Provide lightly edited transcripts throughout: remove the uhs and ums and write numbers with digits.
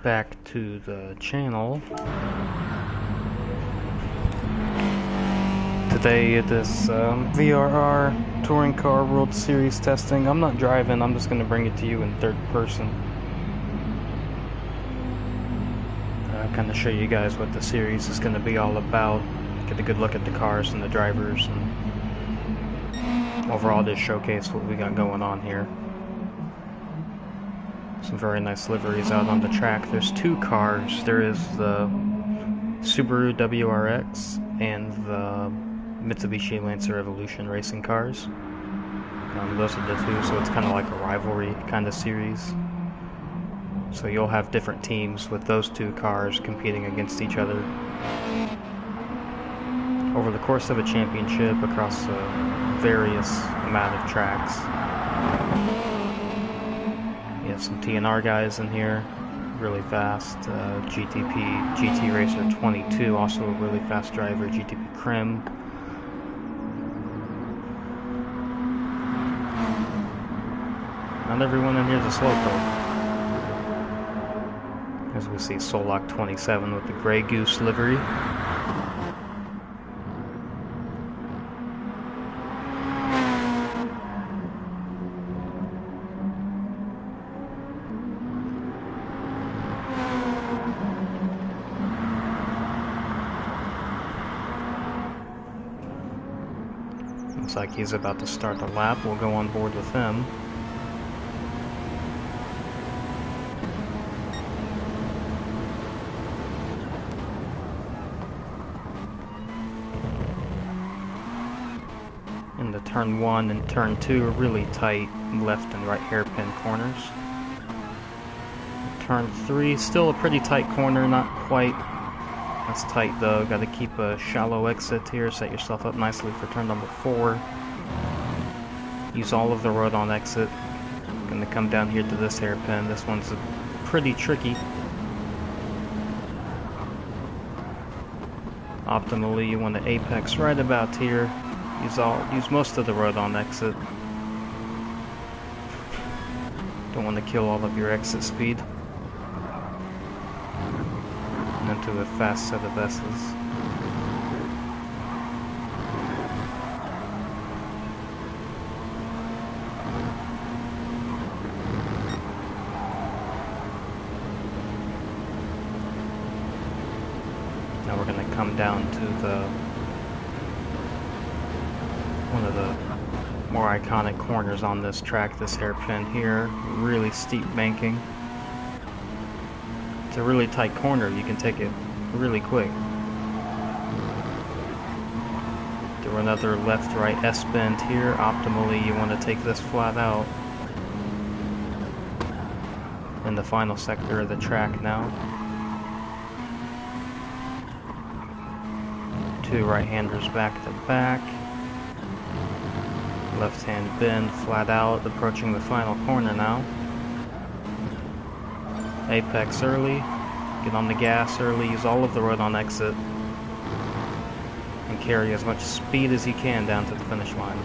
back to the channel. Today it is VRR Touring Car World Series testing. I'm not driving, I'm just going to bring it to you in third person. Kind of show you guys what the series is going to be all about. Get a good look at the cars and the drivers, and overall just showcase what we got going on here. Some very nice liveries out on the track. There's two cars. There is the Subaru WRX and the Mitsubishi Lancer Evolution racing cars. Those are the two, so it's kind of like a rivalry kind of series. So you'll have different teams with those two cars competing against each other over the course of a championship across a various amount of tracks. You have some TNR guys in here, really fast. GT Racer 22, also a really fast driver. GTP Crim. Not everyone in here is a slowpoke. As we see Solak 27 with the Grey Goose livery. Looks like he's about to start the lap. We'll go on board with him. And the turn 1 and turn 2 are really tight left and right hairpin corners. Turn 3, still a pretty tight corner, not quite as tight though. Got to keep a shallow exit here, set yourself up nicely for turn number 4. Use all of the road on exit. Gonna come down here to this hairpin. This one's pretty tricky. Optimally, you want to apex right about here. Use most of the road on exit. Don't want to kill all of your exit speed. And into a fast set of S's. Now we're going to come down to one of the more iconic corners on this track, this hairpin here. Really steep banking. It's a really tight corner, you can take it really quick. Do another left-right S-bend here. Optimally, you want to take this flat out. In the final sector of the track now. Two right-handers back to back. Left-hand bend, flat out, approaching the final corner now. Apex early, get on the gas early, use all of the road on exit, and carry as much speed as you can down to the finish line.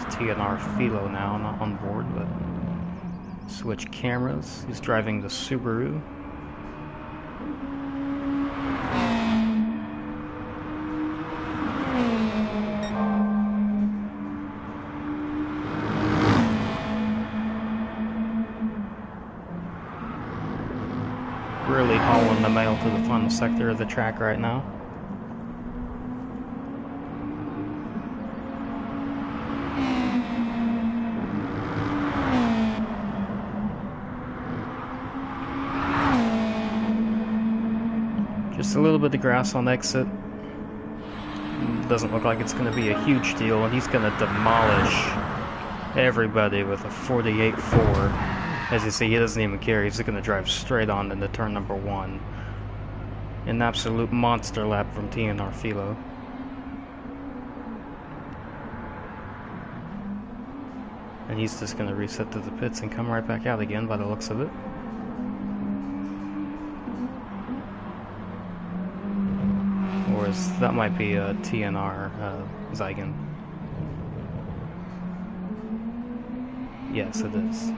TNR Philo now, not on board, but switch cameras. He's driving the Subaru. Really hauling the mail to the final sector of the track right now. Just a little bit of grass on exit. Doesn't look like it's going to be a huge deal, and he's going to demolish everybody with a 48.4. As you see, he doesn't even care. He's going to drive straight on into turn number 1. An absolute monster lap from TNR Philo. And he's just going to reset to the pits and come right back out again by the looks of it. Or that might be a TNR Zygon. Yes, it is.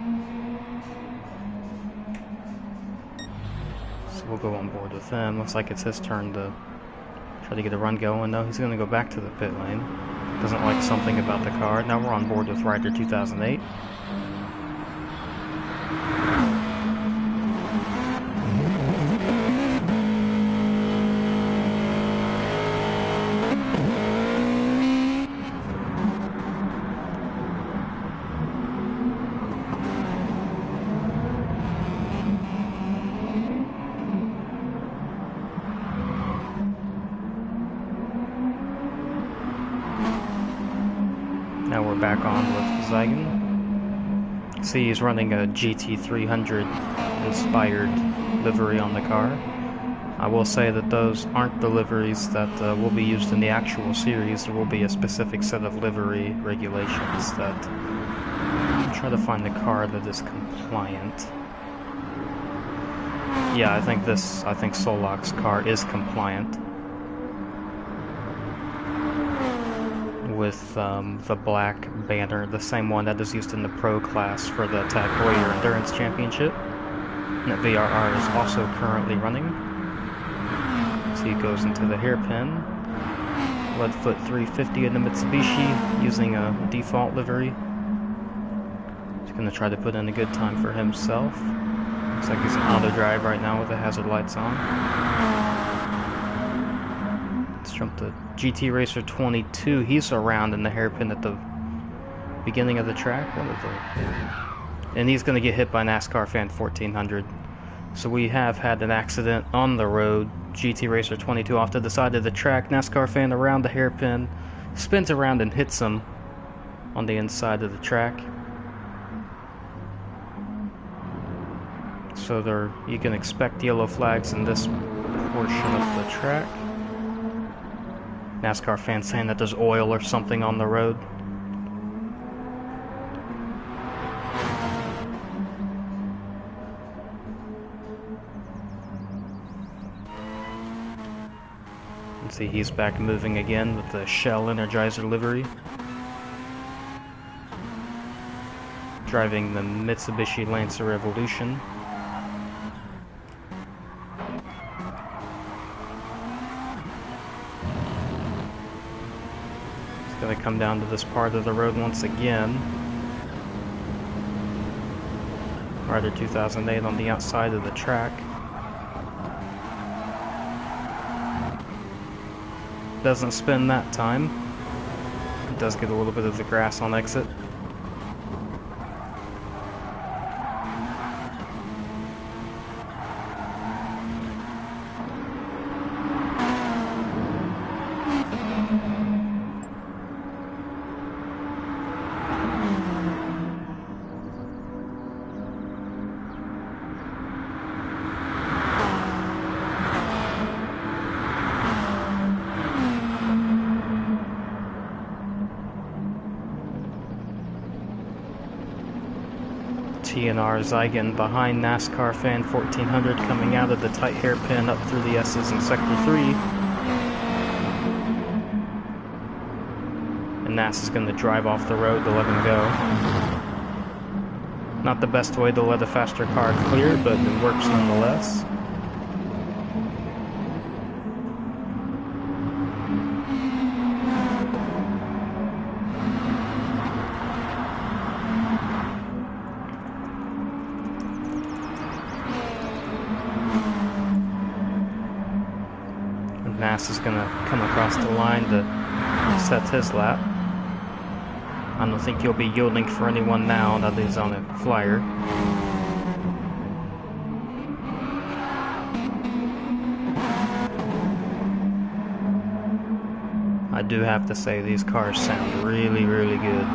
So we'll go on board with him. Looks like it's his turn to try to get a run going. No, he's going to go back to the pit lane. Doesn't like something about the car. Now we're on board with Ryder 2008. Now we're back on with Zygon. See, he's running a GT300 inspired livery on the car. I will say that those aren't the liveries that will be used in the actual series. There will be a specific set of livery regulations that try to find the car that is compliant. Yeah, I think Solok's car is compliant with the black banner, the same one that is used in the Pro class for the TAG Heuer Endurance Championship. And that VRR is also currently running. So he goes into the hairpin. Leadfoot 350 in the Mitsubishi, using a default livery. He's going to try to put in a good time for himself. Looks like he's in auto drive right now with the hazard lights on. Let's jump to GT Racer 22. He's around in the hairpin at the beginning of the track. And he's going to get hit by NASCAR Fan 1400. So we have had an accident on the road. GT Racer 22 off to the side of the track. NASCAR Fan around the hairpin, spins around and hits him on the inside of the track. So you can expect yellow flags in this portion of the track. NASCAR Fan saying that there's oil or something on the road. You can see he's back moving again with the Shell Energizer livery. Driving the Mitsubishi Lancer Evolution. He's going to come down to this part of the road once again. Ryder 2008 on the outside of the track. Doesn't spin that time. It does get a little bit of the grass on exit. TNR Zygon behind NASCAR Fan 1400 coming out of the tight hairpin up through the S's in Sector 3. And NAS is going to drive off the road to let him go. Not the best way to let a faster car clear, but it works nonetheless. Nass is going to come across the line to set his lap. I don't think he'll be yielding for anyone now that he's on a flyer. I do have to say these cars sound really, really good.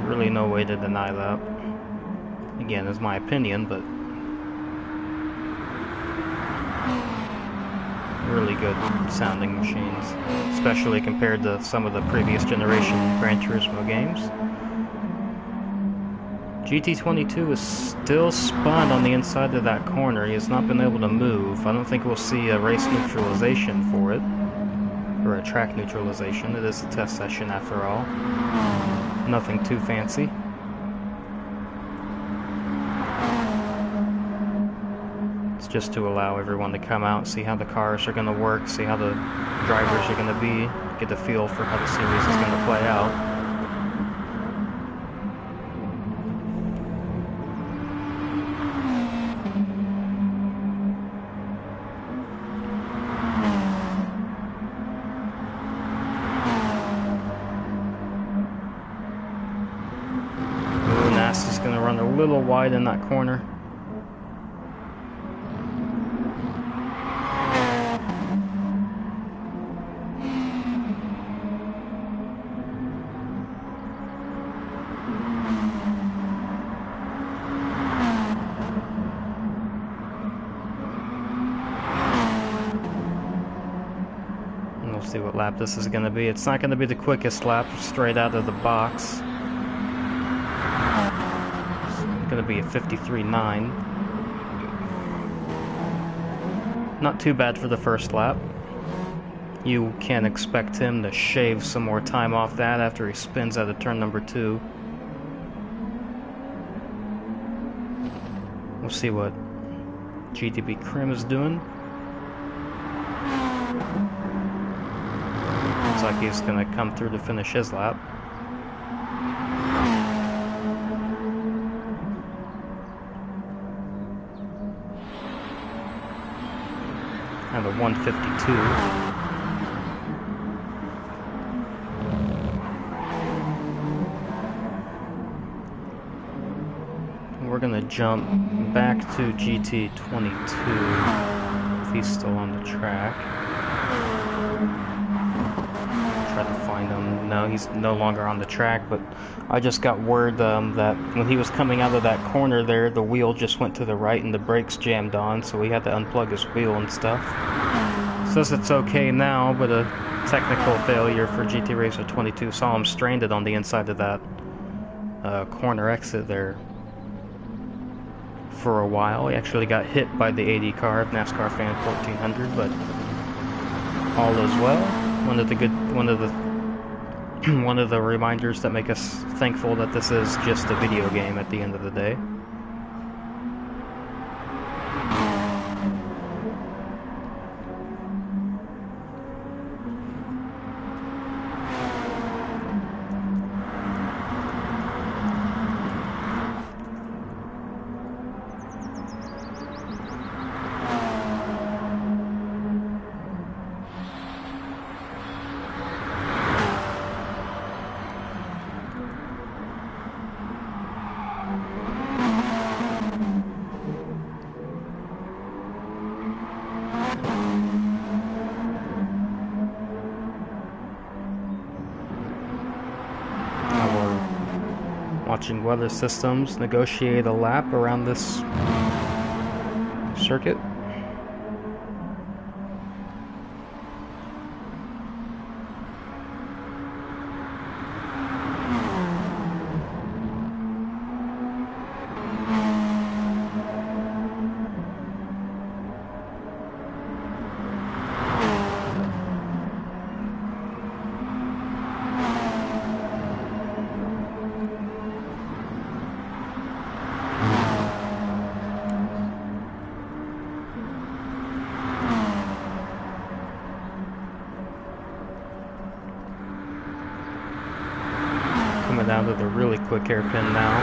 Really no way to deny that. Again, is my opinion, but really good sounding machines, especially compared to some of the previous generation Gran Turismo games. GT22 is still spun on the inside of that corner. He has not been able to move. I don't think we'll see a race neutralization for it, or a track neutralization. It is a test session after all. Nothing too fancy. It's just to allow everyone to come out, see how the cars are going to work, see how the drivers are going to be, get a feel for how the series is going to play out. Is going to run a little wide in that corner. And we'll see what lap this is going to be. It's not going to be the quickest lap straight out of the box. Going to be a 53.9. Not too bad for the first lap. You can expect him to shave some more time off that after he spins out of turn number 2. We'll see what GTP Krim is doing. Looks like he's going to come through to finish his lap. And a 152. We're gonna jump back to GT22 if he's still on the track. Try to find him. No, he's no longer on the track, but I just got word that when he was coming out of that corner there, the wheel just went to the right and the brakes jammed on, so he had to unplug his wheel and stuff. Says it's okay now, but a technical failure for GT Racer 22. Saw him stranded on the inside of that corner exit there for a while. He actually got hit by the 80 car of NASCAR Fan 1400, but all is well. One of the reminders that make us thankful that this is just a video game at the end of the day. Watching weather systems negotiate a lap around this circuit. Down to the really quick hairpin now.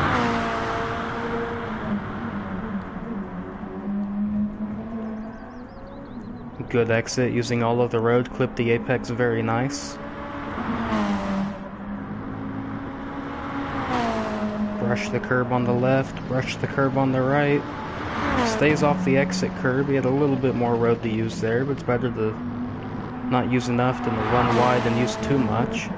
Good exit using all of the road, clip the apex very nice. Brush the curb on the left, brush the curb on the right. Stays off the exit curb. He had a little bit more road to use there, but it's better to not use enough than to run wide and use too much.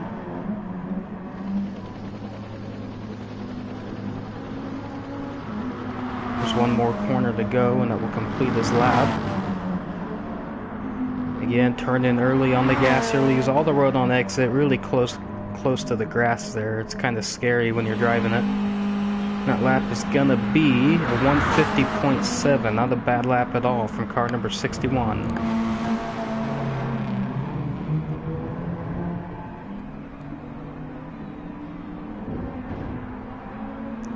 There's one more corner to go and it will complete his lap. Again, turn in early on the gas early, use all the road on exit, really close to the grass there. It's kind of scary when you're driving it. That lap is gonna be a 150.7, not a bad lap at all from car number 61.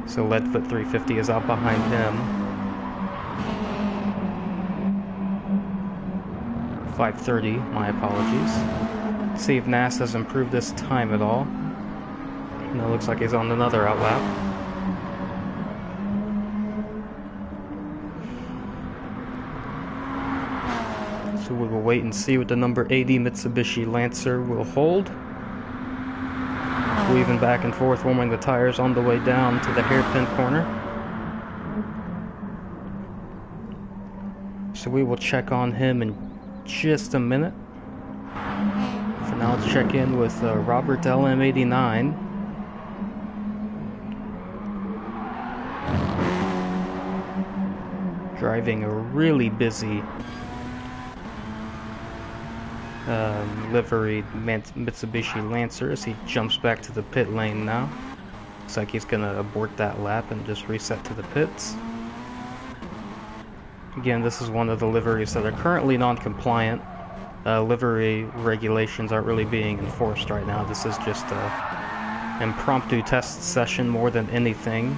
So Leadfoot 350 is out behind him. 5:30, my apologies. Let's see if Nass has improved this time at all. No, looks like he's on another outlap. So we will wait and see what the number 80 Mitsubishi Lancer will hold. Weaving back and forth, warming the tires on the way down to the hairpin corner. So we will check on him in just a minute. For now, let's check in with Robert LM89. Driving a really busy liveried Mitsubishi Lancer as he jumps back to the pit lane now. Looks like he's gonna abort that lap and just reset to the pits. Again, this is one of the liveries that are currently non-compliant. Livery regulations aren't really being enforced right now. This is just an impromptu test session more than anything.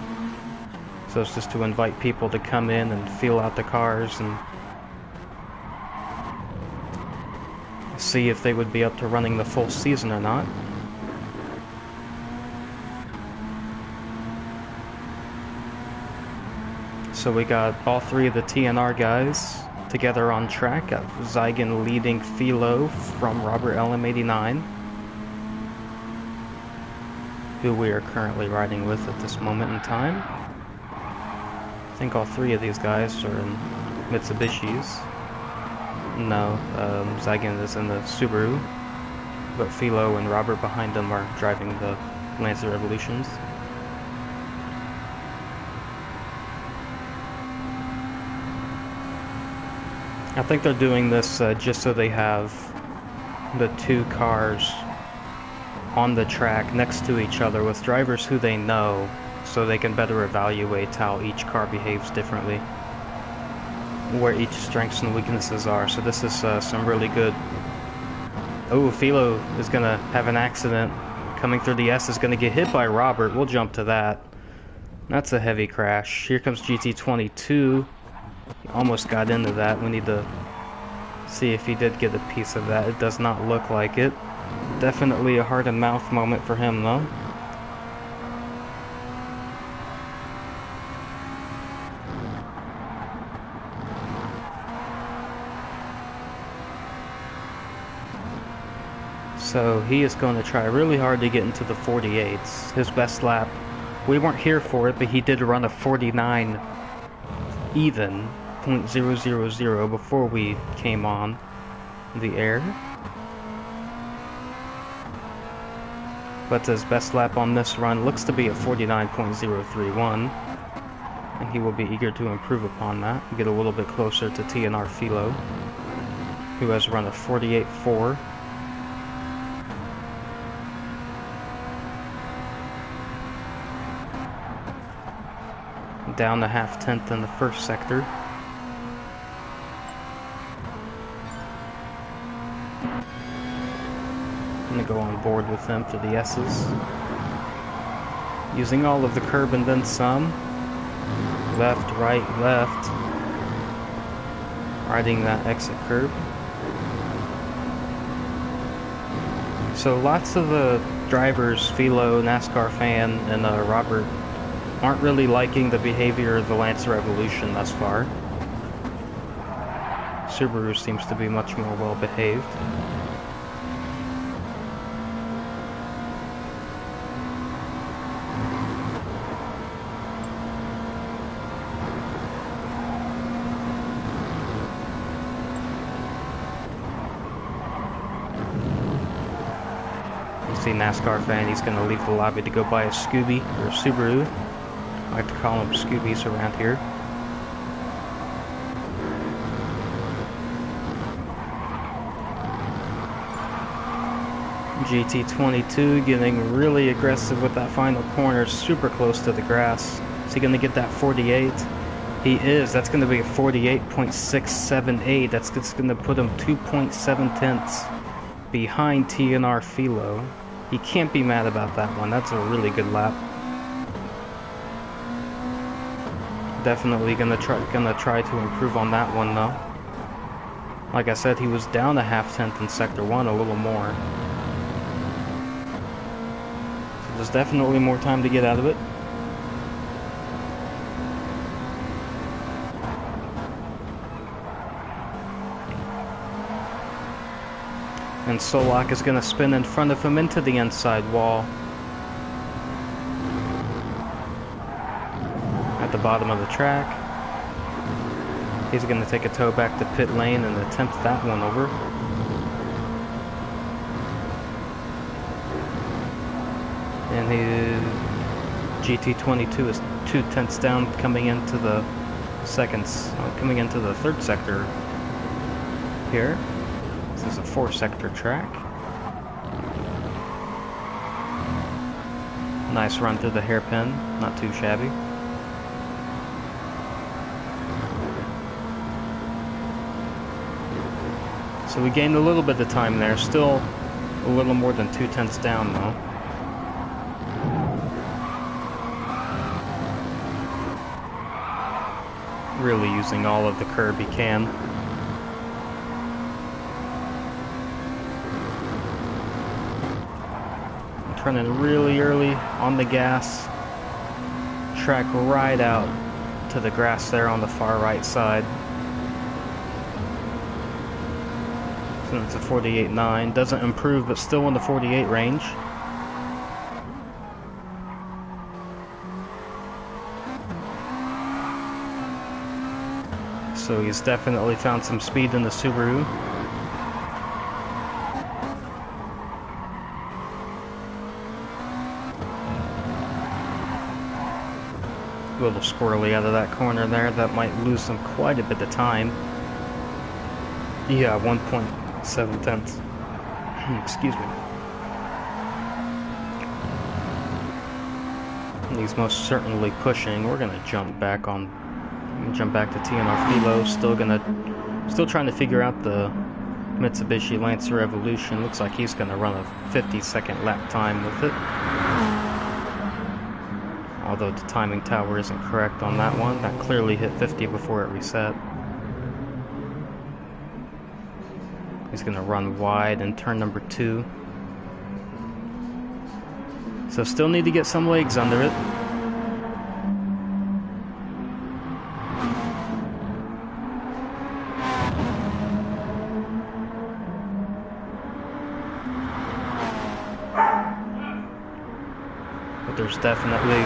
So it's just to invite people to come in and feel out the cars and see if they would be up to running the full season or not. So we got all three of the TNR guys together on track. Got Zygon leading Philo from Robert LM89, who we are currently riding with at this moment in time. I think all three of these guys are in Mitsubishis. No, Zygon is in the Subaru, but Philo and Robert behind them are driving the Lancer Evolutions. I think they're doing this just so they have the two cars on the track next to each other with drivers who they know, so they can better evaluate how each car behaves differently, where each strengths and weaknesses are. So this is some really good... Oh, Philo is going to have an accident. Coming through the S is going to get hit by Robert. We'll jump to that. That's a heavy crash. Here comes GT22. He almost got into that. We need to see if he did get a piece of that. It does not look like it. Definitely a heart and mouth moment for him, though. So he is going to try really hard to get into the 48s. His best lap, we weren't here for it, but he did run a 49 even, .000 before we came on the air. But his best lap on this run looks to be a 49.031, and he will be eager to improve upon that, get a little bit closer to TNR Philo, who has run a 48.4. Down a half-tenth in the first sector. I'm gonna go on board with them for the S's. Using all of the curb and then some. Left, right, left. Riding that exit curb. So lots of the drivers, Philo, NASCAR fan, and Robert, aren't really liking the behavior of the Lancer Evolution thus far. Subaru seems to be much more well behaved. You see NASCAR fan, he's going to leave the lobby to go buy a Scooby, or Subaru. I like to call them Scoobies around here. GT22 getting really aggressive with that final corner, super close to the grass. Is he going to get that 48? He is. That's going to be a 48.678. That's going to put him 2.7 tenths behind TNR Philo. He can't be mad about that one. That's a really good lap. Definitely gonna try to improve on that one though. Like I said, he was down a half tenth in Sector 1, a little more. So there's definitely more time to get out of it. And Solak is going to spin in front of him into the inside wall. At the bottom of the track. He's going to take a tow back to pit lane and attempt that one over. And GT22 is 2 tenths down coming into the third sector here. This is a 4-sector track. Nice run through the hairpin, not too shabby. So we gained a little bit of time there, still a little more than 2 tenths down though. Really using all of the curb he can. Running really early on the gas. Track right out to the grass there on the far right side. So it's a 48.9. Doesn't improve, but still in the 48 range. So he's definitely found some speed in the Subaru. A little squirrely out of that corner there. That might lose him quite a bit of time. Yeah, 1.7 tenths. Excuse me. And he's most certainly pushing. We're gonna jump back to TNR Philo. Still trying to figure out the Mitsubishi Lancer Evolution. Looks like he's gonna run a 50-second lap time with it. Although the timing tower isn't correct on that one. That clearly hit 50 before it reset. He's going to run wide in turn number 2. So still need to get some legs under it. But there's definitely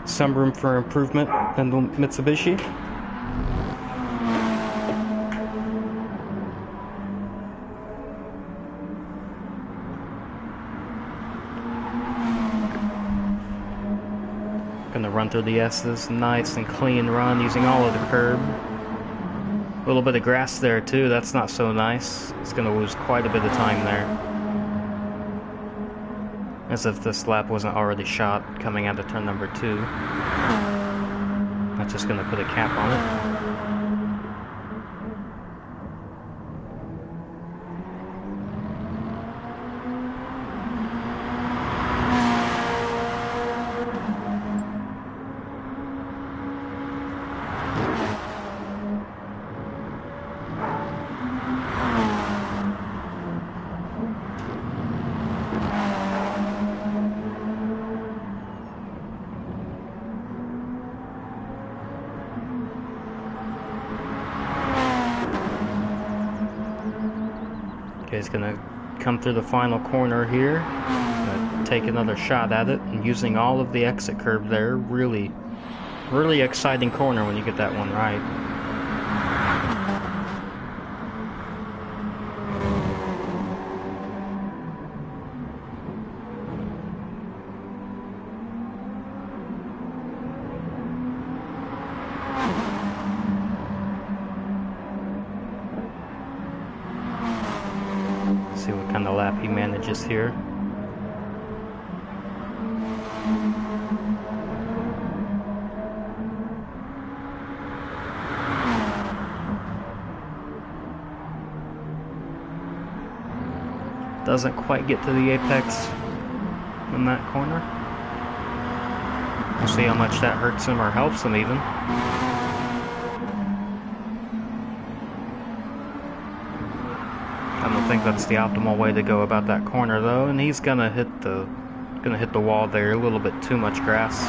some room for improvement in the Mitsubishi. Gonna run through the S's, nice and clean run using all of the curb. A little bit of grass there too, that's not so nice. It's gonna lose quite a bit of time there. As if this lap wasn't already shot coming out of turn number 2. That's just going to put a cap on it. Okay, he's gonna come through the final corner here. Gonna take another shot at it, and using all of the exit curve there. Really exciting corner when you get that one right. See what kind of lap lap he manages here. Doesn't quite get to the apex in that corner. We'll see how much that hurts him or helps him even. I don't think that's the optimal way to go about that corner though, and he's gonna hit the wall there, a little bit too much grass.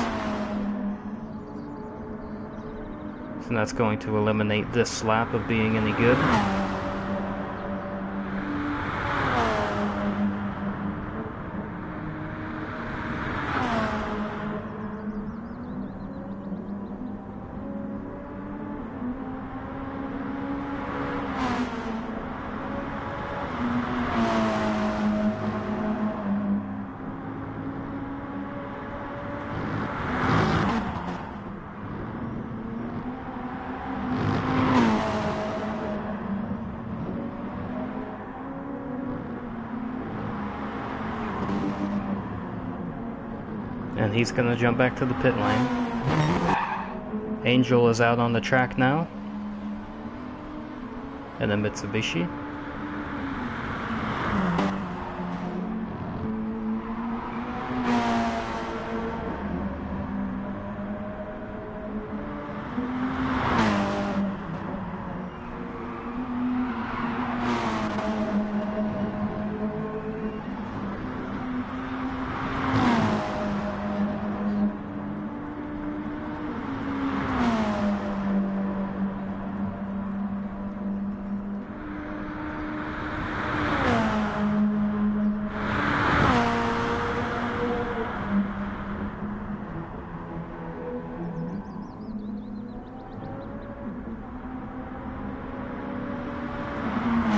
So that's going to eliminate this lap of being any good. And he's gonna jump back to the pit lane. Angel is out on the track now. And a Mitsubishi.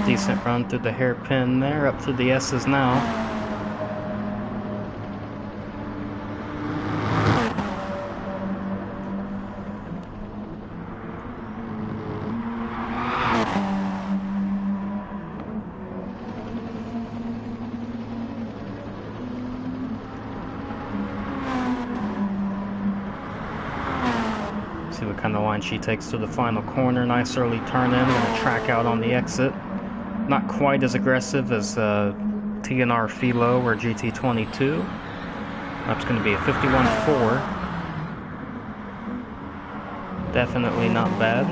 Decent run through the hairpin there, up to the S's now. See what kind of line she takes to the final corner. Nice early turn in, gonna track out on the exit. Not quite as aggressive as TNR Philo or GT22. That's going to be a 51.4. Definitely not bad.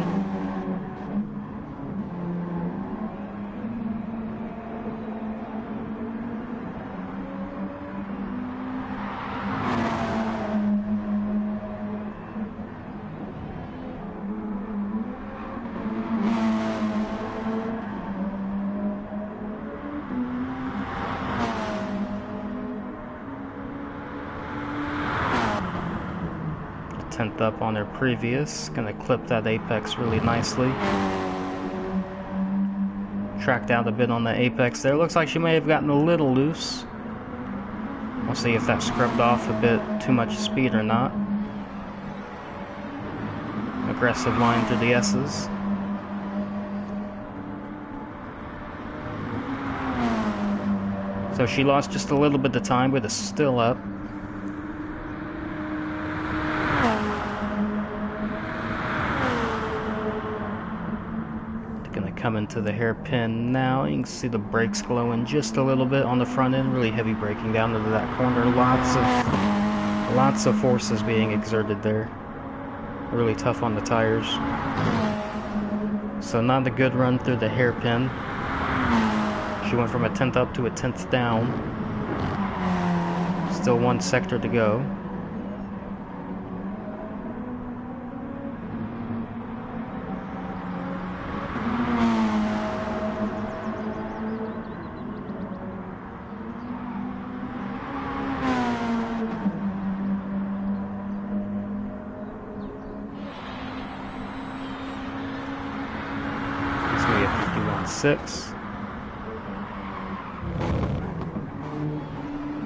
Tenth up on their previous, gonna clip that apex really nicely. Tracked out a bit on the apex there. Looks like she may have gotten a little loose. We'll see if that scrubbed off a bit too much speed or not. Aggressive line through the S's. So she lost just a little bit of time, but is still up. Come into the hairpin now. You can see the brakes glowing just a little bit on the front end. Really heavy braking down into that corner. Lots of forces being exerted there. Really tough on the tires. So not a good run through the hairpin. She went from a 10th up to a 10th down. Still one sector to go. Six.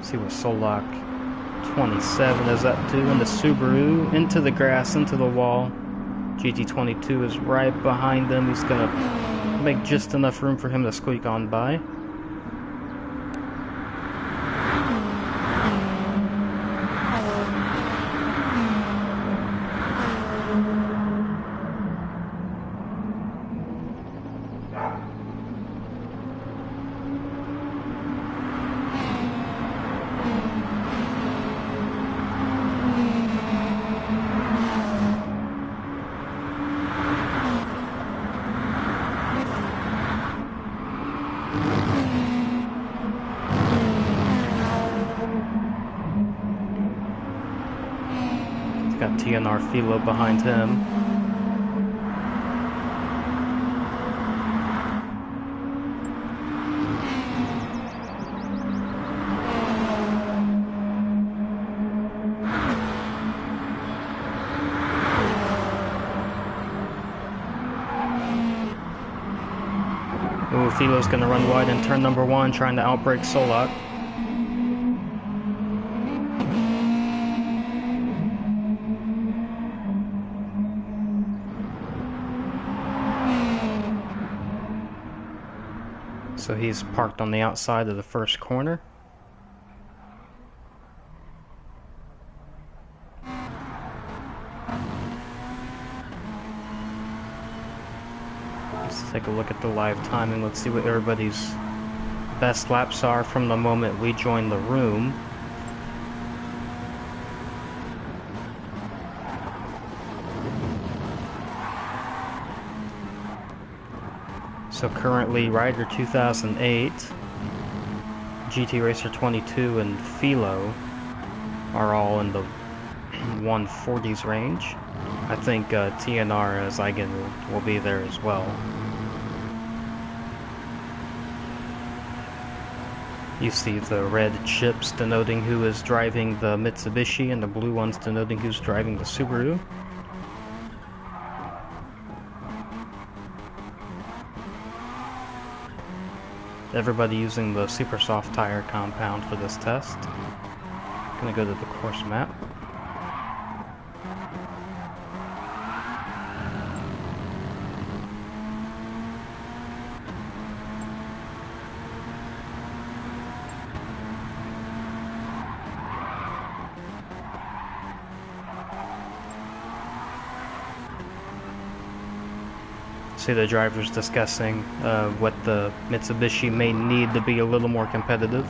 See what Solak 27 is up to in the Subaru. Into the grass, into the wall. GT22 is right behind them. He's gonna make just enough room for him to squeak on by. TNR Philo behind him. Ooh, Philo's gonna run wide in turn number 1, trying to outbrake Solak. So he's parked on the outside of the first corner. Let's take a look at the live timing. Let's see what everybody's best laps are from the moment we join the room. So currently Rider 2008, GT Racer 22, and Philo are all in the 140s range. I think TNR as Eigen will be there as well. You see the red chips denoting who is driving the Mitsubishi and the blue ones denoting who's driving the Subaru. Everybody using the super soft tire compound for this test. Gonna go to the course map. See the drivers discussing what the Mitsubishi may need to be a little more competitive,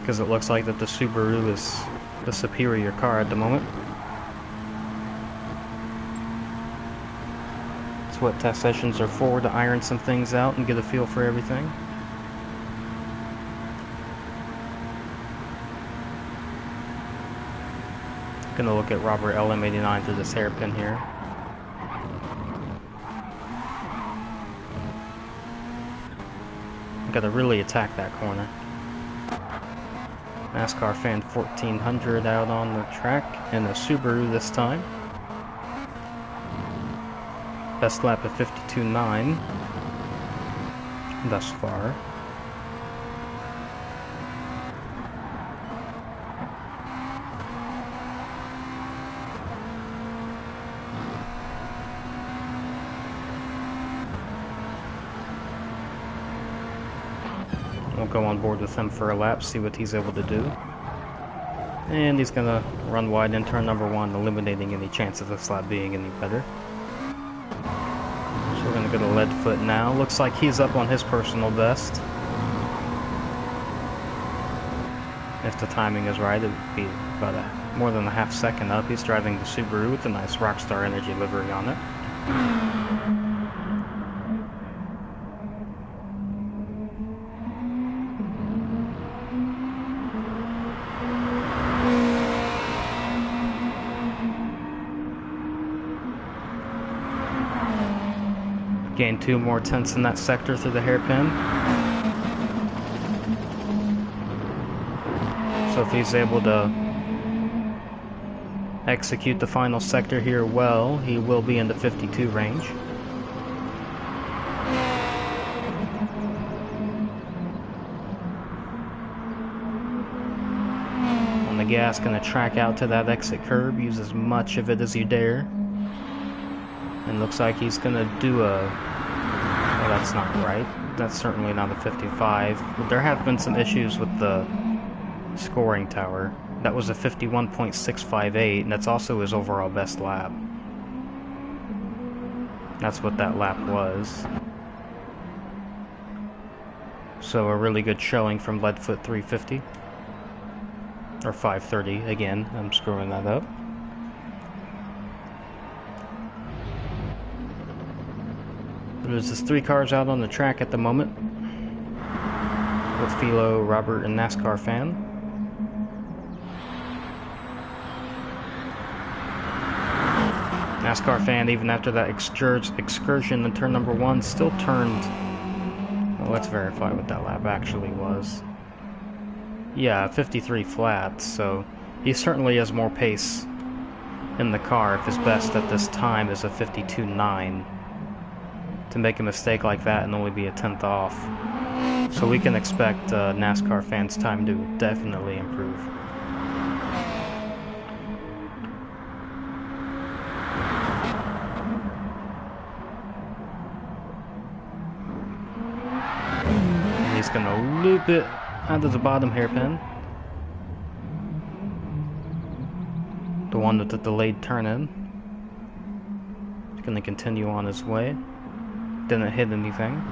because it looks like that the Subaru is the superior car at the moment. That's what test sessions are for, to iron some things out and get a feel for everything. Gonna look at Robert LM89 through this hairpin here. Gotta really attack that corner. NASCAR Fan 1400 out on the track in a Subaru this time. Best lap of 52.9 thus far. We'll go on board with him for a lap, see what he's able to do. And he's gonna run wide in turn number 1, eliminating any chance of this lap being any better. So we're gonna go to Leadfoot now. Looks like he's up on his personal best. If the timing is right, it would be about more than a half second up. He's driving the Subaru with a nice Rockstar Energy livery on it. Gain 2 more tenths in that sector through the hairpin. So if he's able to execute the final sector here well, he will be in the 52 range. On the gas, gonna track out to that exit curb, use as much of it as you dare. And looks like he's gonna do a... well, that's not right. That's certainly not a 55. But there have been some issues with the scoring tower. That was a 51.658, and that's also his overall best lap. That's what that lap was. So a really good showing from Leadfoot 350. Or 530, again, I'm screwing that up. There's just 3 cars out on the track at the moment, with Philo, Robert, and NASCAR Fan. NASCAR fan, even after that excursion in turn number 1, still turned... Well, let's verify what that lap actually was. Yeah, 53 flat, so he certainly has more pace in the car if his best at this time is a 52.9. To make a mistake like that and only be a 10th off. So we can expect NASCAR fans' time to definitely improve. And he's gonna loop it out of the bottom hairpin. The one with the delayed turn in. He's gonna continue on his way. Didn't hit anything.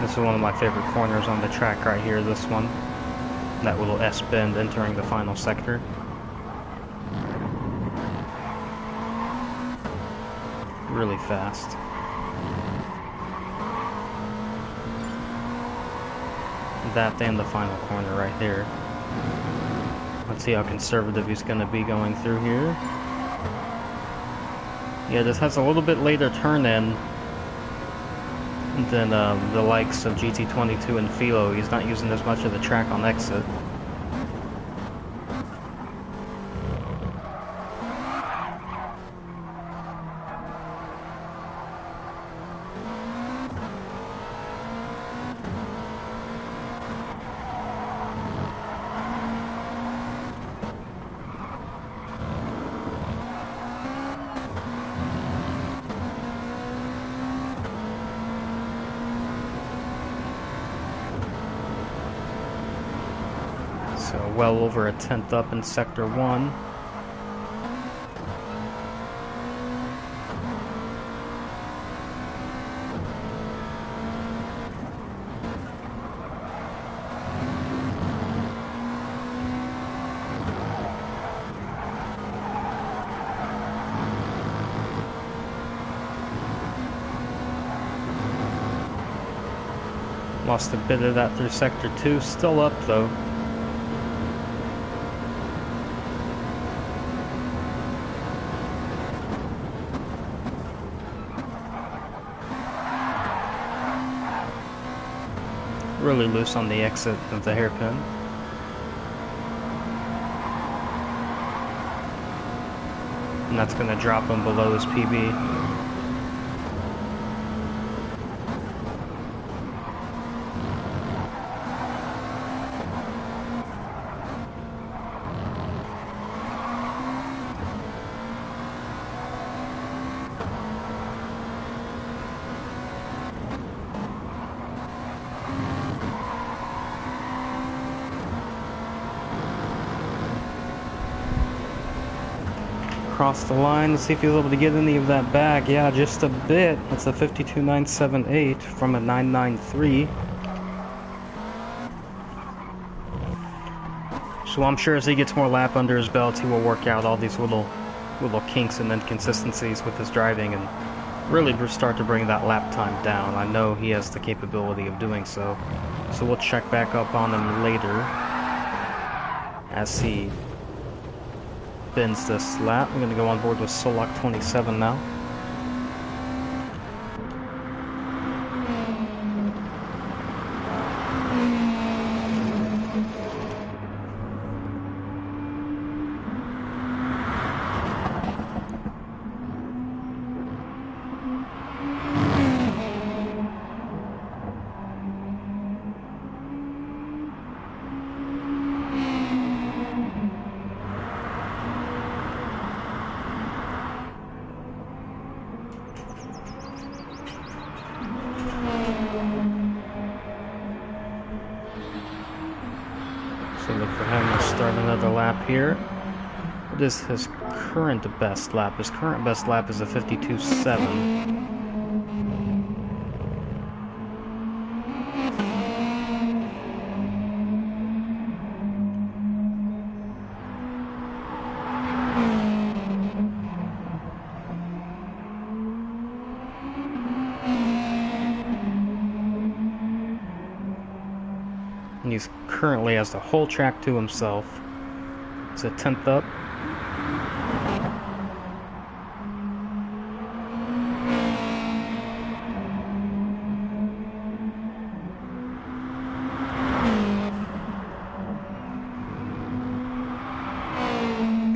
This is one of my favorite corners on the track right here, this one. That little S-bend entering the final sector. Really fast. That and the final corner right here. Let's see how conservative he's going to be going through here. Yeah, this has a little bit later turn in than the likes of GT22 and Philo. He's not using as much of the track on exit. So well over a 10th up in Sector 1. Lost a bit of that through Sector 2, still up though. Really loose on the exit of the hairpin. And that's going to drop him below his PB. Across the line, let's see if he's able to get any of that back. Yeah, just a bit. It's a 52.978 from a 9.93. So I'm sure as he gets more lap under his belt, he will work out all these little kinks and inconsistencies with his driving and really start to bring that lap time down. I know he has the capability of doing so. So we'll check back up on him later as he bends this lap. I'm going to go on board with Solak 27 now. having to start another lap here. What is his current best lap? His current best lap is a 52.7. And he's currently has the whole track to himself. It's a 10th up.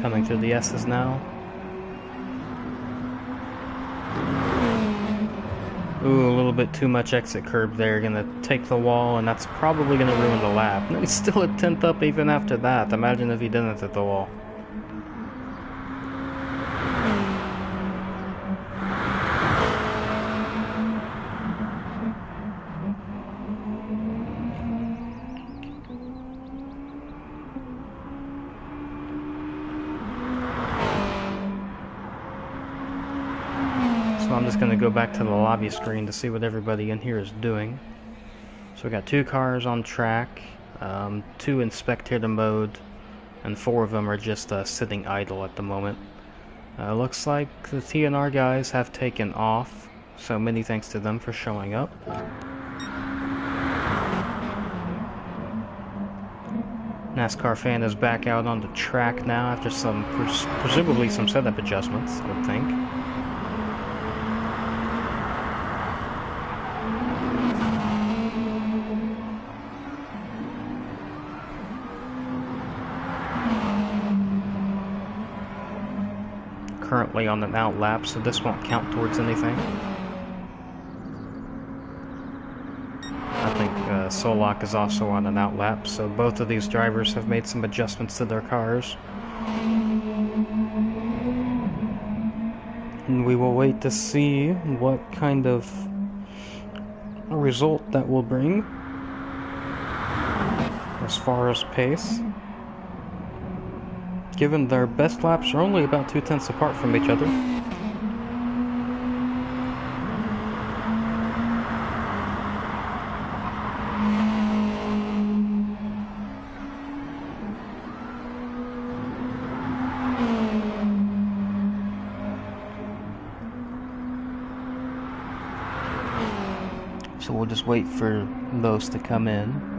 Coming through the S's now. Ooh, a little bit too much exit curb there. Gonna take the wall, and that's probably gonna ruin the lap. No, he's still at 10th up even after that. Imagine if he didn't hit the wall. So I'm just going to go back to the lobby screen to see what everybody in here is doing. So we got 2 cars on track, 2 in spectator mode, and 4 of them are just sitting idle at the moment. Looks like the TNR guys have taken off, so many thanks to them for showing up. NASCAR fan is back out on the track now after some, presumably some setup adjustments, I would think. Currently on an out lap, so this won't count towards anything. I think Solak is also on an out lap, so both of these drivers have made some adjustments to their cars. And we will wait to see what kind of result that will bring as far as pace. Given their best laps are only about 2/10 apart from each other. So we'll just wait for those to come in.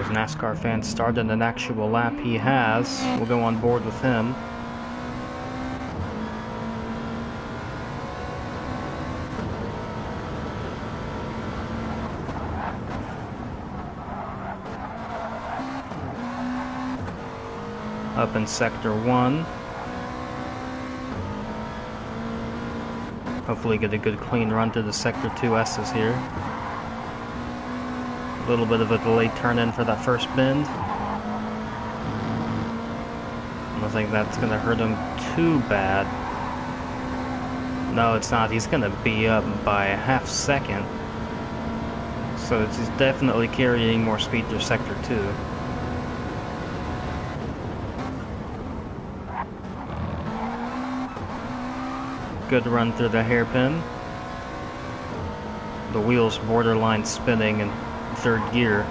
NASCAR fan started an actual lap. He has. We'll go on board with him. Up in Sector 1. Hopefully get a good clean run to the Sector 2 S's here. A little bit of a delayed turn in for that first bend. I don't think that's going to hurt him too bad. No, it's not. He's going to be up by a half second. So it's definitely carrying more speed through Sector 2. Good run through the hairpin. The wheels borderline spinning and third gear.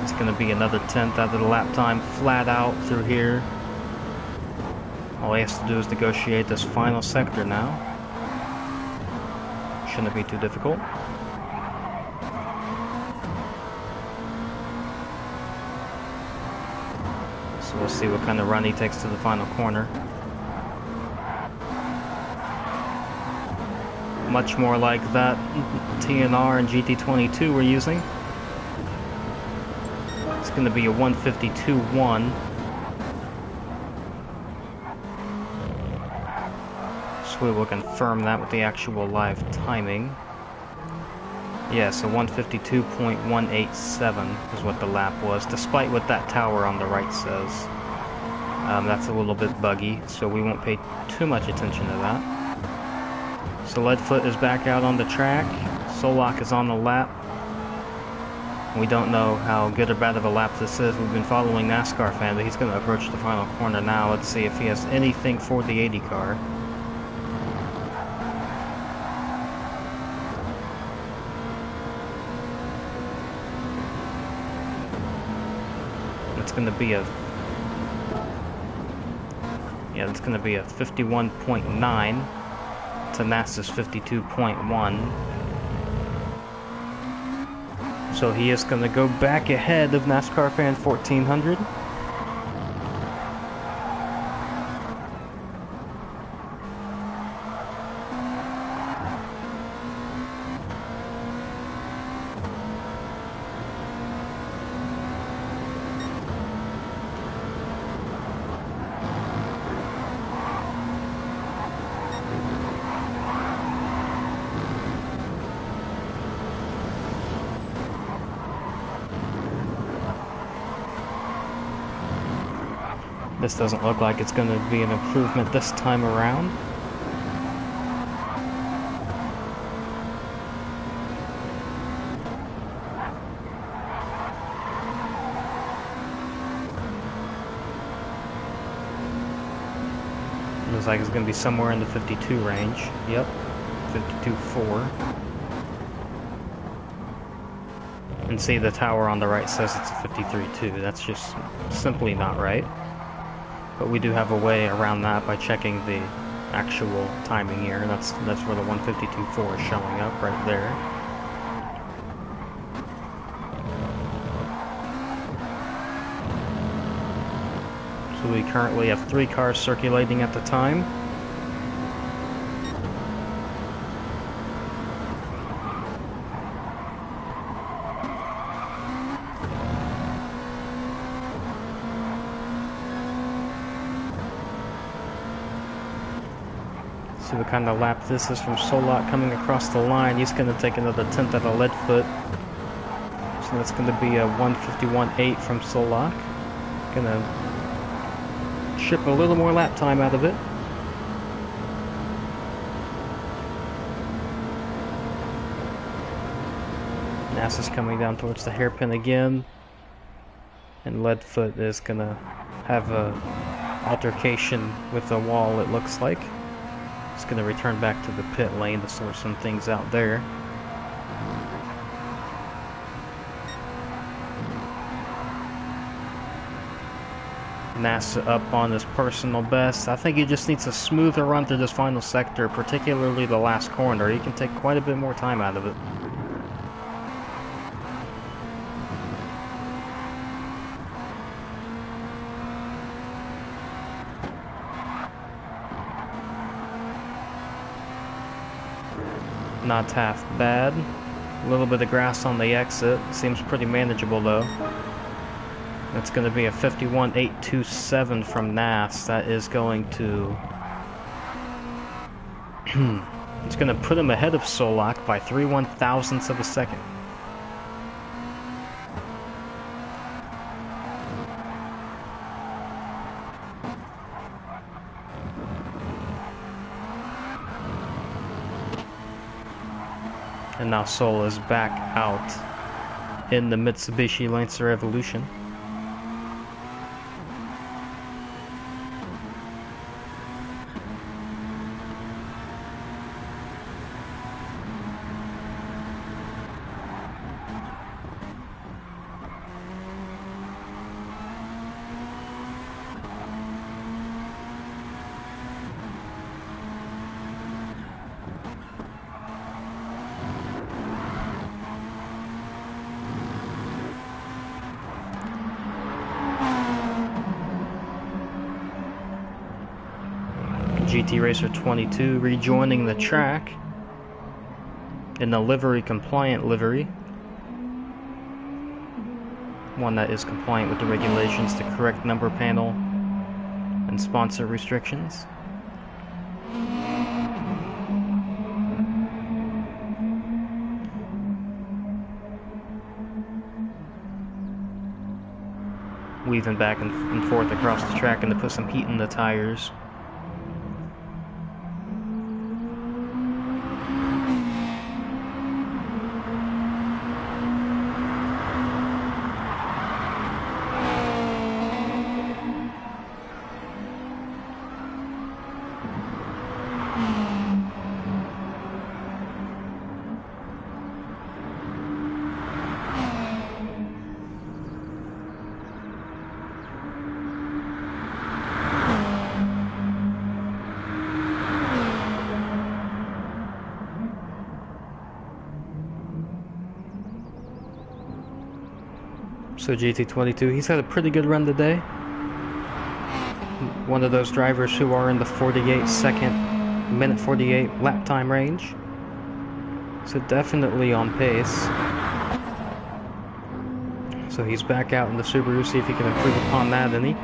It's going to be another 10th out of the lap time, flat out through here. All he has to do is negotiate this final sector now. Shouldn't be too difficult. So we'll see what kind of run he takes to the final corner. Much more like that TNR and GT22 we're using. It's going to be a 152.1. course, we will confirm that with the actual live timing. Yeah, so 152.187 is what the lap was, despite what that tower on the right says. That's a little bit buggy, so we won't pay too much attention to that. So Leadfoot is back out on the track. Solak is on the lap. We don't know how good or bad of a lap this is. We've been following NASCAR fan, but he's going to approach the final corner now. Let's see if he has anything for the 80 car. It's going to be a... yeah, it's going to be a 51.9 to NASA's 52.1. So he is going to go back ahead of NASCAR fan 1400. This doesn't look like it's going to be an improvement this time around. Looks like it's going to be somewhere in the 52 range. Yep, 52.4. And see, the tower on the right says it's a 53.2. That's just simply not right. But we do have a way around that by checking the actual timing here. That's where the 152.4 is showing up right there. So we currently have 3 cars circulating at the time. See what kind of lap this is from Solak coming across the line. He's going to take another 10th out of Leadfoot. So that's going to be a 151.8 from Solak. Going to ship a little more lap time out of it. NASA's coming down towards the hairpin again. And Leadfoot is going to have a altercation with the wall, it looks like. It's going to return back to the pit lane to sort some things out there. NASA up on his personal best. I think he just needs a smoother run through this final sector, particularly the last corner. He can take quite a bit more time out of it. Not half bad. A little bit of grass on the exit. Seems pretty manageable though. That's going to be a 51.827 from NAS. That is going to... it's going to put him ahead of Solak by 3/1000ths of a second. And now Sol is back out in the Mitsubishi Lancer Evolution. GT Racer 22 rejoining the track in the livery compliant livery. One that is compliant with the regulations, the correct number panel, and sponsor restrictions. weaving back and forth across the track and to put some heat in the tires. So GT22, he's had a pretty good run today. One of those drivers who are in the minute 48 lap time range. So definitely on pace. So he's back out in the Subaru, see if he can improve upon that any.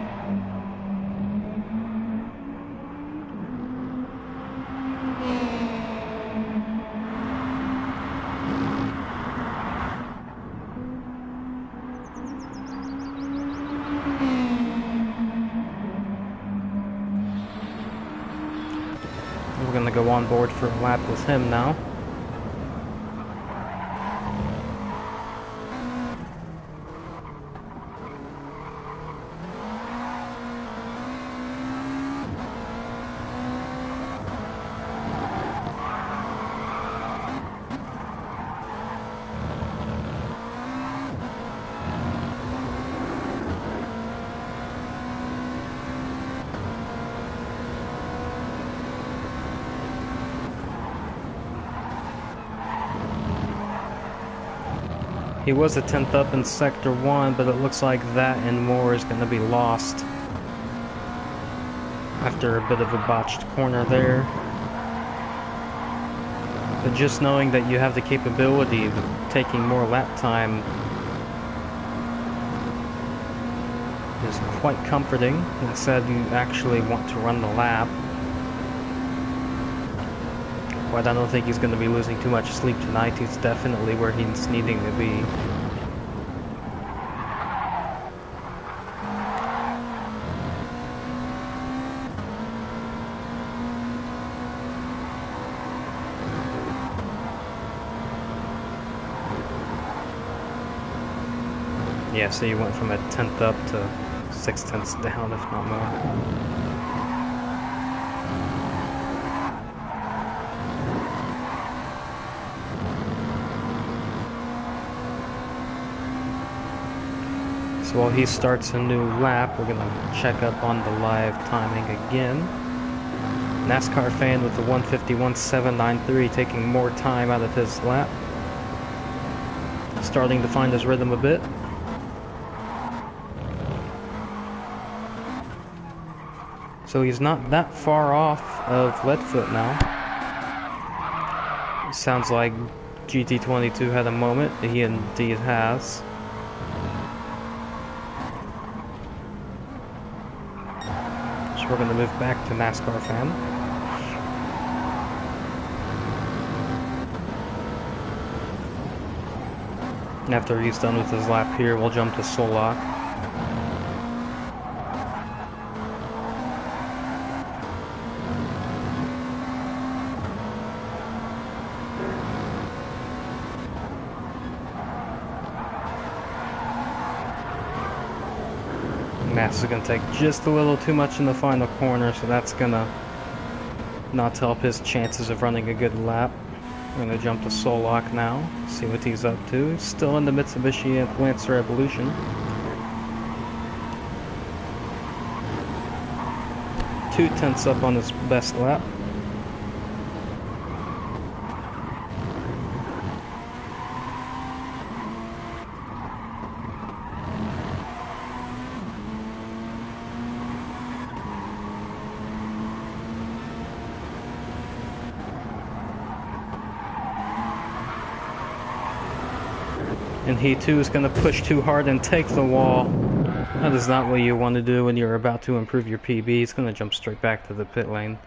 We're going to go on board for a lap with him now. He was a 10th up in Sector 1, but it looks like that and more is going to be lost after a bit of a botched corner there. But just knowing that you have the capability of taking more lap time is quite comforting. That said, you actually want to run the lap. But I don't think he's going to be losing too much sleep tonight. He's definitely where he's needing to be. Yeah, so you went from a 10th up to 6/10 down, if not more. So while he starts a new lap, we're going to check up on the live timing again. NASCAR fan with the 151.793 taking more time out of his lap. Starting to find his rhythm a bit. So he's not that far off of Leadfoot now. Sounds like GT22 had a moment. He indeed has. We're going to move back to NASCAR fan. And after he's done with his lap here, we'll jump to Solak. Mass is going to take just a little too much in the final corner, so that's going to not help his chances of running a good lap. We're going to jump to Solak now, see what he's up to. Still in the Mitsubishi Lancer Evolution. Two tenths up on his best lap. And he too is going to push too hard and take the wall. That is not what you want to do when you're about to improve your PB. He's going to jump straight back to the pit lane.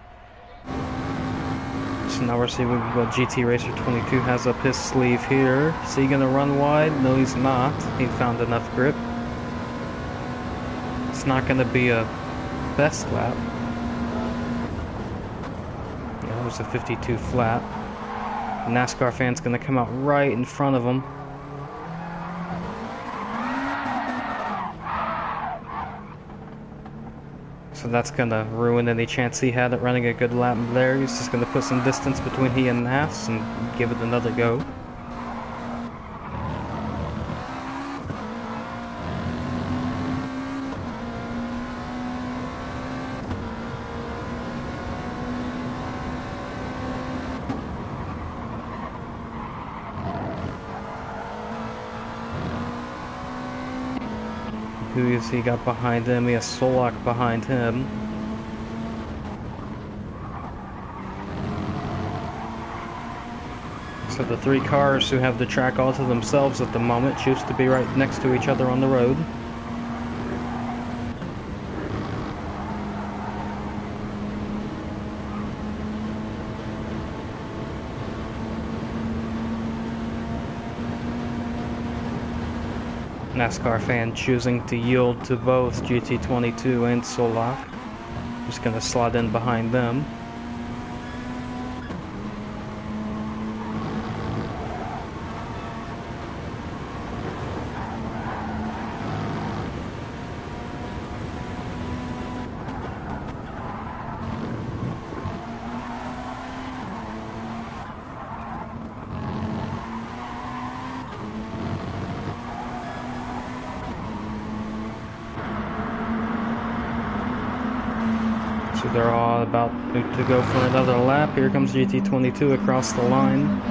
So now we're seeing what GT Racer 22 has up his sleeve here. Is he going to run wide? No, he's not. He found enough grip. It's not going to be a best lap. That was a 52 flat. The NASCAR fan's going to come out right in front of him. So that's going to ruin any chance he had at running a good lap there. He's just going to put some distance between he and Nas and give it another go. Who has he got behind him? He has Solak behind him. So the three cars who have the track all to themselves at the moment choose to be right next to each other on the road. NASCAR fan choosing to yield to both GT22 and Solak. Just gonna slot in behind them. So they're all about to go for another lap. Here comes GT22 across the line.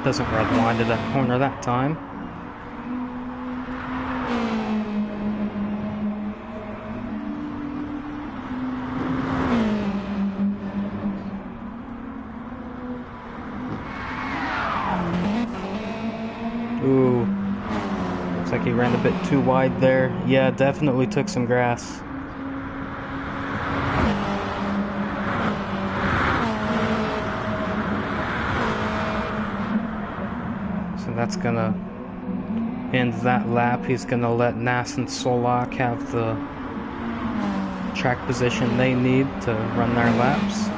Doesn't run wide to that corner that time. Ooh. Looks like he ran a bit too wide there. Yeah, definitely took some grass. That's gonna end that lap. He's gonna let Nas and Solak have the track position they need to run their laps.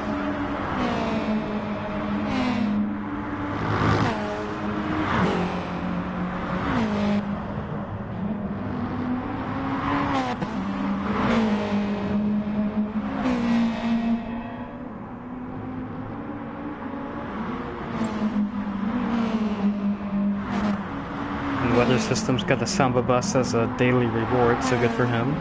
Weather Systems got the Samba bus as a daily reward, so good for him.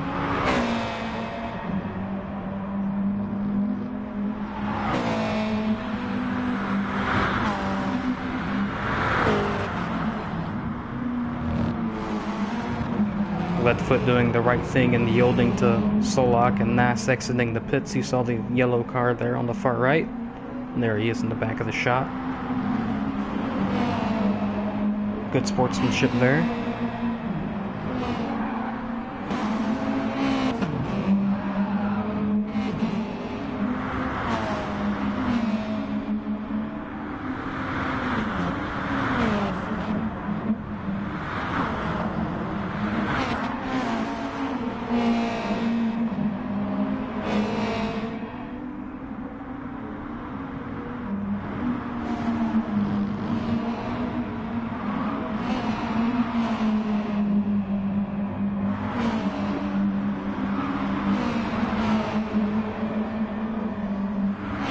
Leadfoot doing the right thing and yielding to Solak, and Nas exiting the pits. You saw the yellow car there on the far right. And there he is in the back of the shot. Good sportsmanship there.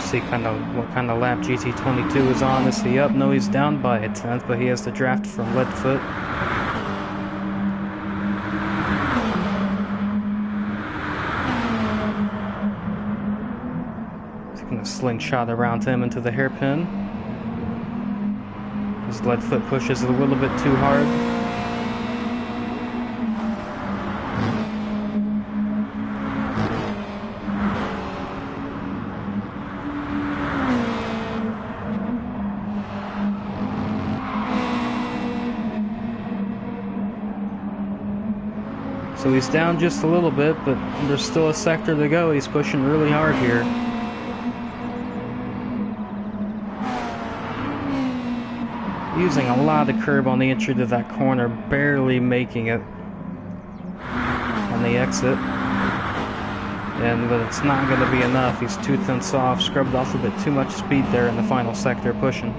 See what kind of lap GT22 is on. Is he up? No, he's down by a 10th, but he has the draft from Leadfoot. Slingshot around him into the hairpin. His lead foot pushes a little bit too hard. So he's down just a little bit, but there's still a sector to go. He's pushing really hard here. Using a lot of curb on the entry to that corner, barely making it on the exit. But it's not going to be enough. He's too thin soft, scrubbed off a bit too much speed there in the final sector pushing.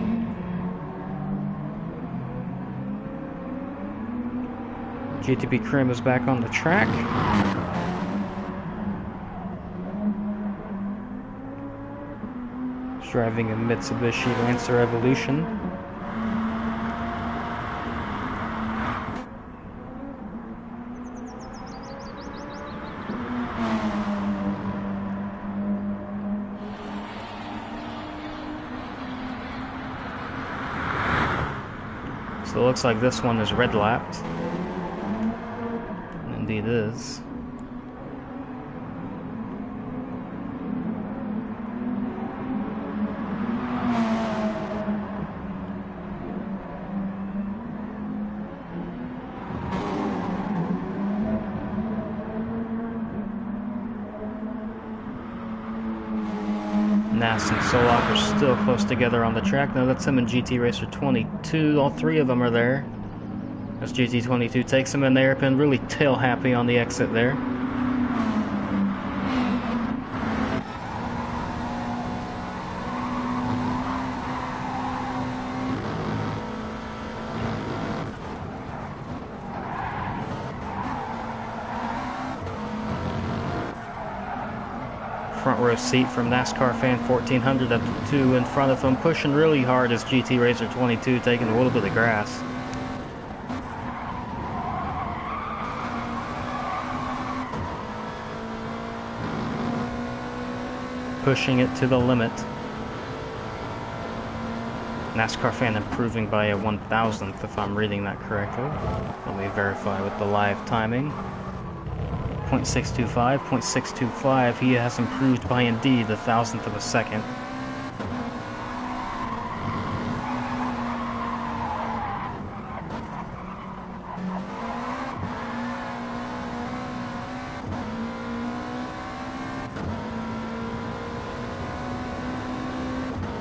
GTP Krim is back on the track. He's driving a Mitsubishi Lancer Evolution. So it looks like this one is red lapped. Indeed is. Nass and Solak are still close together on the track. Now that's him and GT Racer 22. All three of them are there. As GT22 takes him in the hairpin, really tail happy on the exit there. Front row seat from NASCAR fan 1400 up to 2 in front of him, pushing really hard as GT Racer 22 taking a little bit of grass. Pushing it to the limit. NASCAR fan improving by a 1,000th if I'm reading that correctly. Let me verify with the live timing. 0.625, 0.625. He has improved by indeed a 1,000th of a second.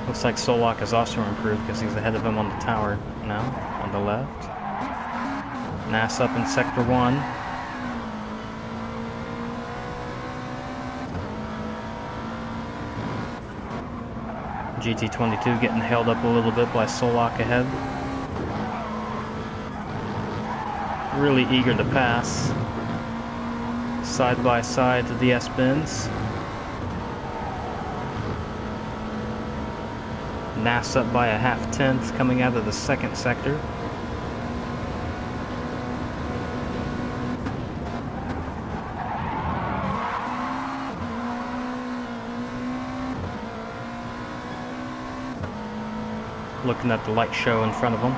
Looks like Solak has also improved because he's ahead of him on the tower now, on the left. Nass up in Sector 1. GT22 getting held up a little bit by Solak ahead. Really eager to pass. Side by side to the S-Bins. Nass up by a 0.5 coming out of the second sector. Looking at the light show in front of him.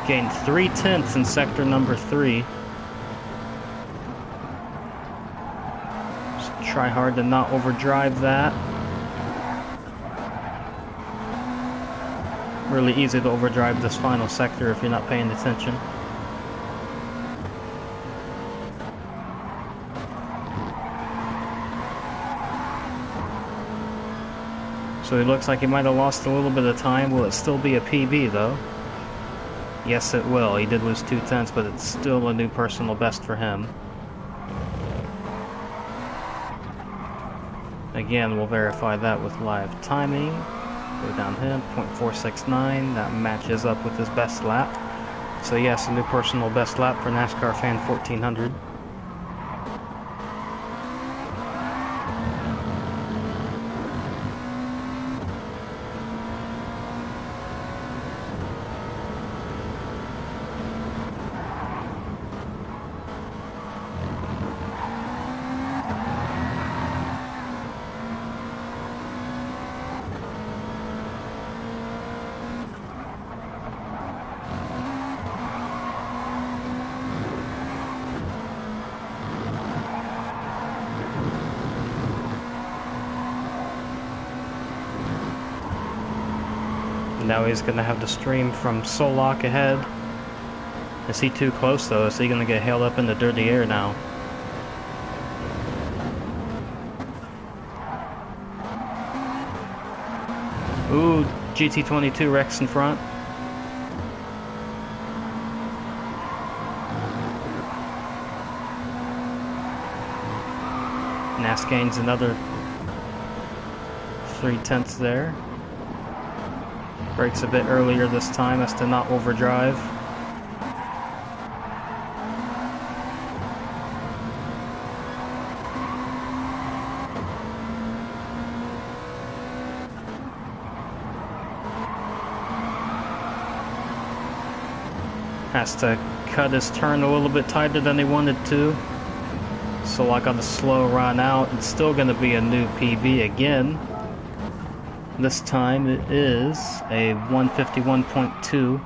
Gained 0.3 in sector number 3. Try hard to not overdrive that. Really easy to overdrive this final sector if you're not paying attention. So it looks like he might have lost a little bit of time. Will it still be a PB though? Yes, it will. He did lose 0.2, but it's still a new personal best for him. Again, we'll verify that with live timing. Go down him, 0.469. That matches up with his best lap. So yes, a new personal best lap for NASCAR fan 1400. Now he's going to have the stream from Solak ahead. Is he too close though? Is he going to get hailed up in the dirty air now? Ooh, GT22 wrecks in front. Nas gains another 0.3 there. Brakes a bit earlier this time as to not overdrive. Has to cut his turn a little bit tighter than he wanted to. So like on the slow run out, it's still going to be a new PB again. This time it is a 151.2.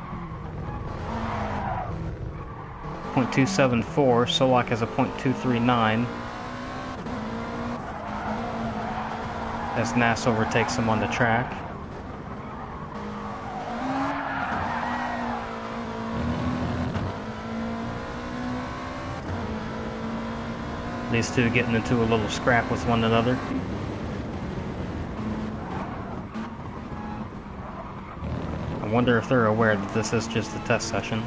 0.274. Solak has a 0.239. As Nas overtakes him on the track. These two getting into a little scrap with one another. I wonder if they're aware that this is just a test session.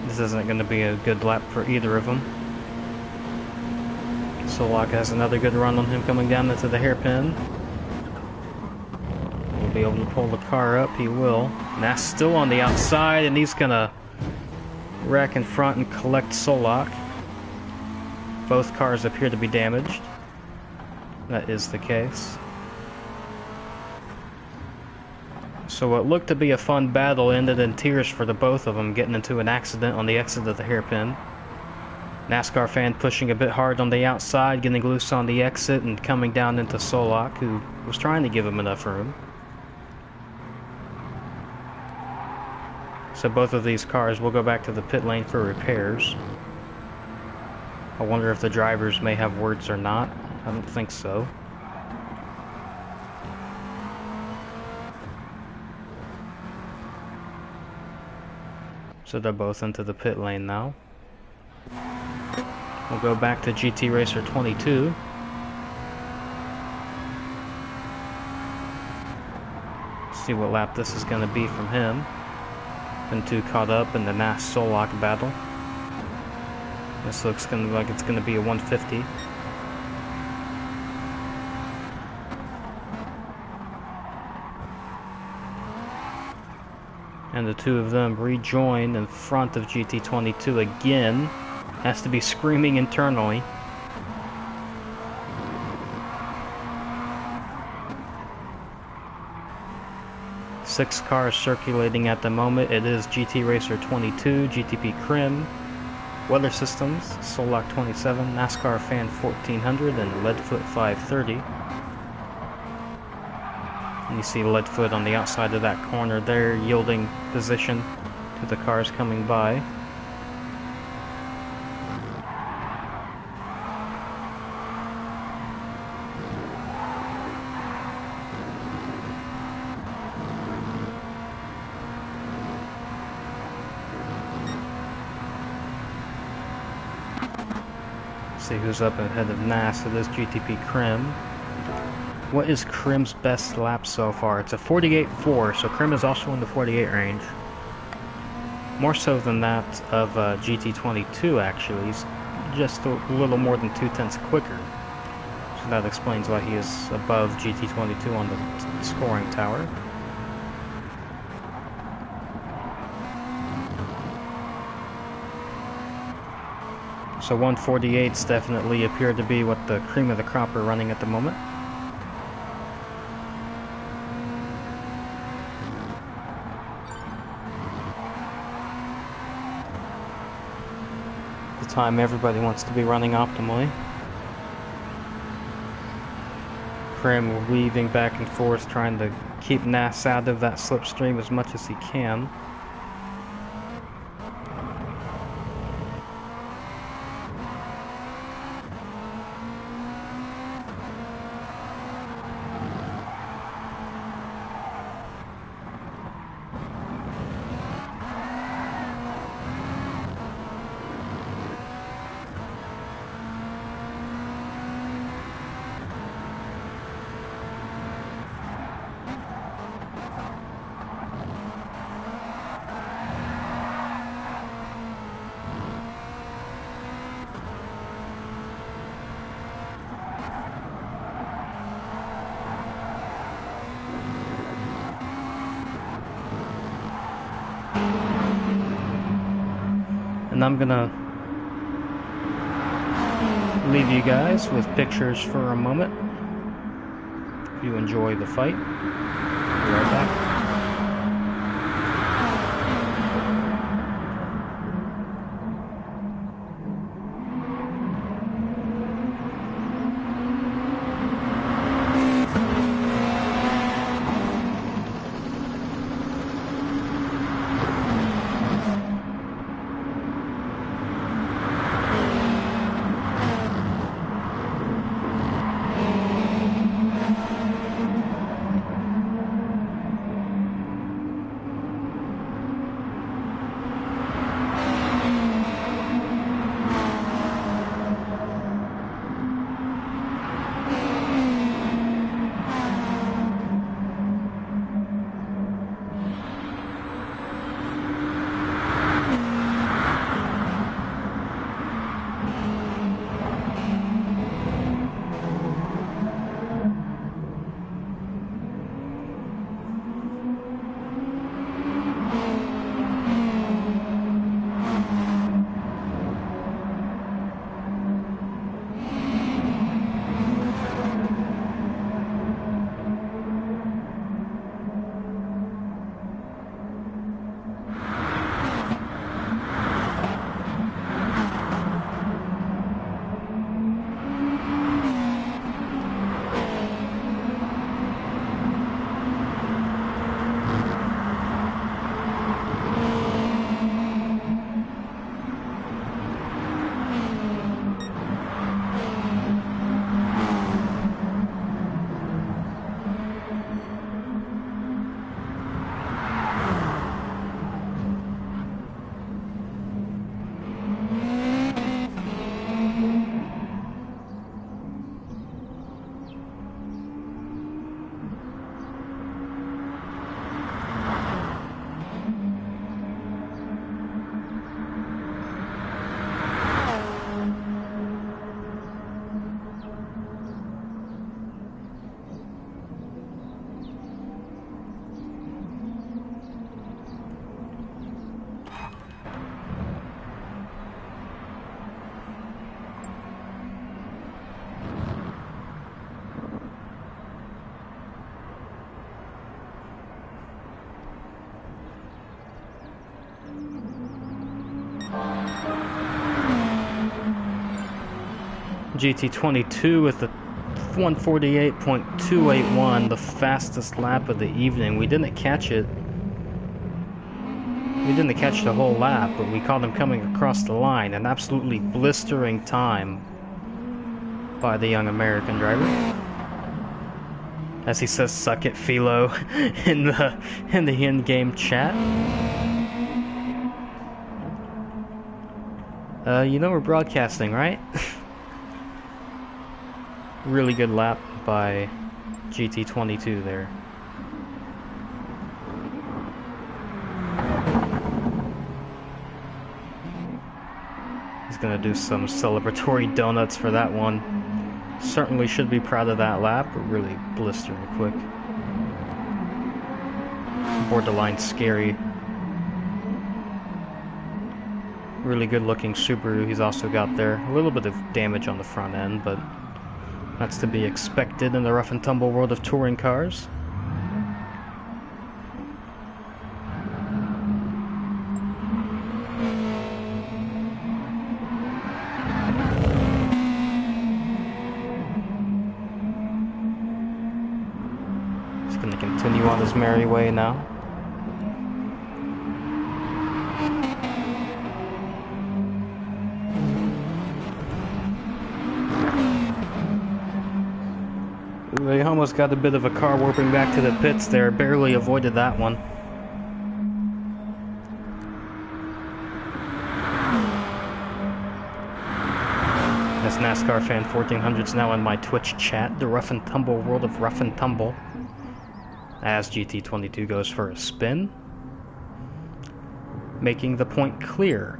This isn't going to be a good lap for either of them. Solak has another good run on him coming down into the hairpin. Will be able to pull the car up, he will. Nas still on the outside, and he's going to wreck in front and collect Solak. Both cars appear to be damaged. That is the case. So what looked to be a fun battle ended in tears for the both of them, getting into an accident on the exit of the hairpin. NASCAR fan pushing a bit hard on the outside, getting loose on the exit and coming down into Solak, who was trying to give him enough room. So both of these cars will go back to the pit lane for repairs. I wonder if the drivers may have words or not. I don't think so. So they're both into the pit lane now. We'll go back to GT Racer 22. See what lap this is going to be from him. Been too caught up in the Nas Solak battle. This looks like it's going to be a 150. And the two of them rejoin in front of GT22 again. Has to be screaming internally. Six cars circulating at the moment. It is GT Racer 22, GTP Crim, Weather Systems, Solak 27, NASCAR Fan 1400, and Leadfoot 530. And you see Leadfoot on the outside of that corner there, yielding position to the cars coming by. See who's up ahead of NAS. It is GTP Crim. What is Crim's best lap so far? It's a 48.4, so Crim is also in the 48 range. More so than that of GT22, actually. He's just a little more than 0.2 quicker. So that explains why he is above GT22 on the scoring tower. So 148s definitely appear to be what the cream of the crop are running at the moment. The time everybody wants to be running optimally. Krim weaving back and forth, trying to keep Nass out of that slipstream as much as he can. And I'm gonna leave you guys with pictures for a moment. If you enjoy the fight, be right back. GT22 with the 148.281, the fastest lap of the evening. We didn't catch it. We didn't catch the whole lap, but we caught him coming across the line. An absolutely blistering time by the young American driver. As he says, "Suck it, Philo," in the in-game chat. You know we're broadcasting, right? Really good lap by GT22 there. He's gonna do some celebratory donuts for that one. Certainly should be proud of that lap, but really blistering quick. Borderline scary. Really good looking Subaru he's also got there. A little bit of damage on the front end, but that's to be expected in the rough and tumble world of touring cars. his merry way now. They almost got a bit of a car warping back to the pits there, barely avoided that one. As NASCAR Fan 1400's now in my Twitch chat, the rough and tumble world of rough and tumble. As GT22 goes for a spin, making the point clear.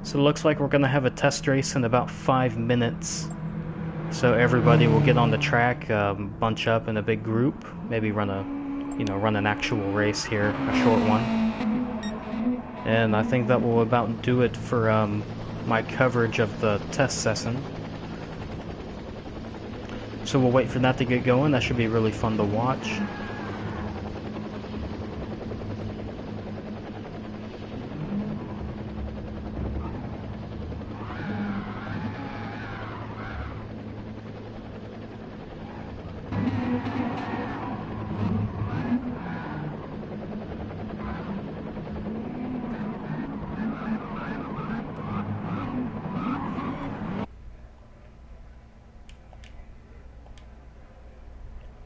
So it looks like we're going to have a test race in about 5 minutes. So everybody will get on the track, bunch up in a big group, maybe run an actual race here, a short one. And I think that will about do it for my coverage of the test session. So we'll wait for that to get going. That should be really fun to watch.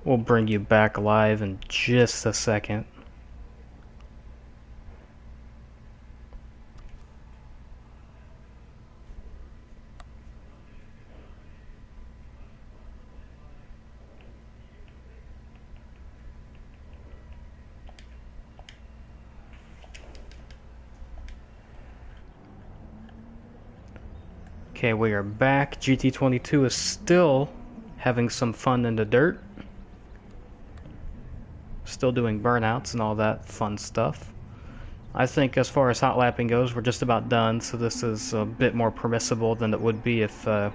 We'll bring you back live in just a second. Okay, we are back. GT22 is still having some fun in the dirt. Still doing burnouts and all that fun stuff. I think as far as hot lapping goes, we're just about done, so this is a bit more permissible than it would be if the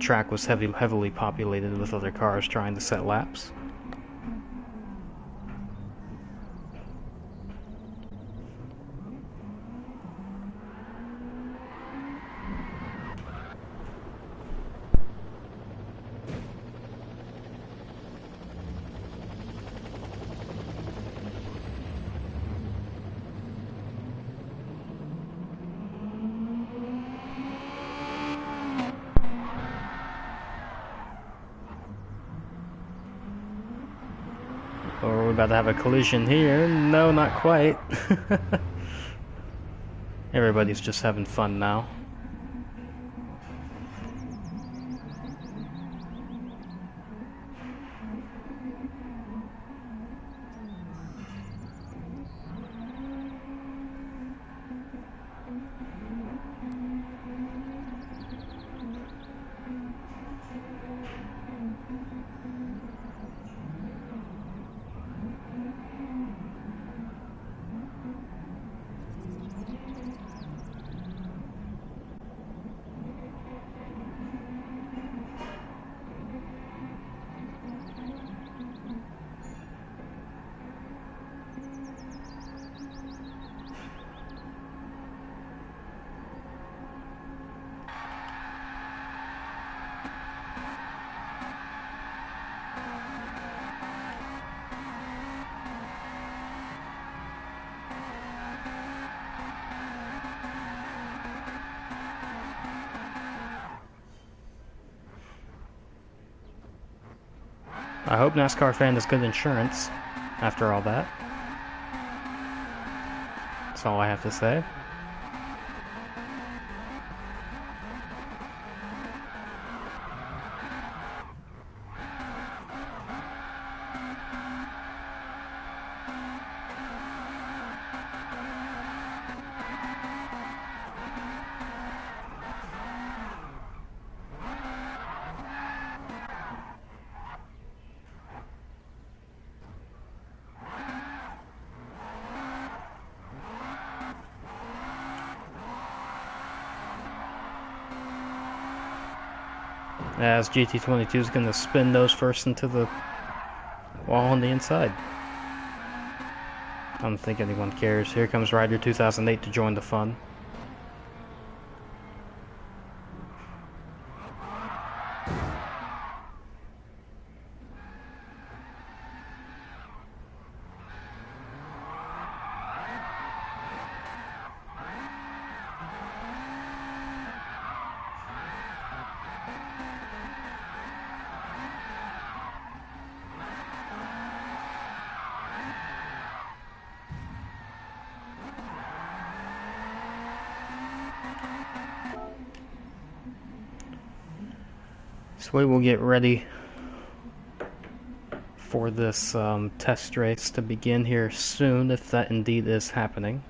track was heavily populated with other cars trying to set laps. Or we're about to have a collision here. No, not quite. Everybody's just having fun now. I hope NASCAR Fan has good insurance after all that. That's all I have to say. As GT22 is going to spin those first into the wall on the inside. I don't think anyone cares. Here comes Ryder 2008 to join the fun. So we will get ready for this test race to begin here soon, if that indeed is happening.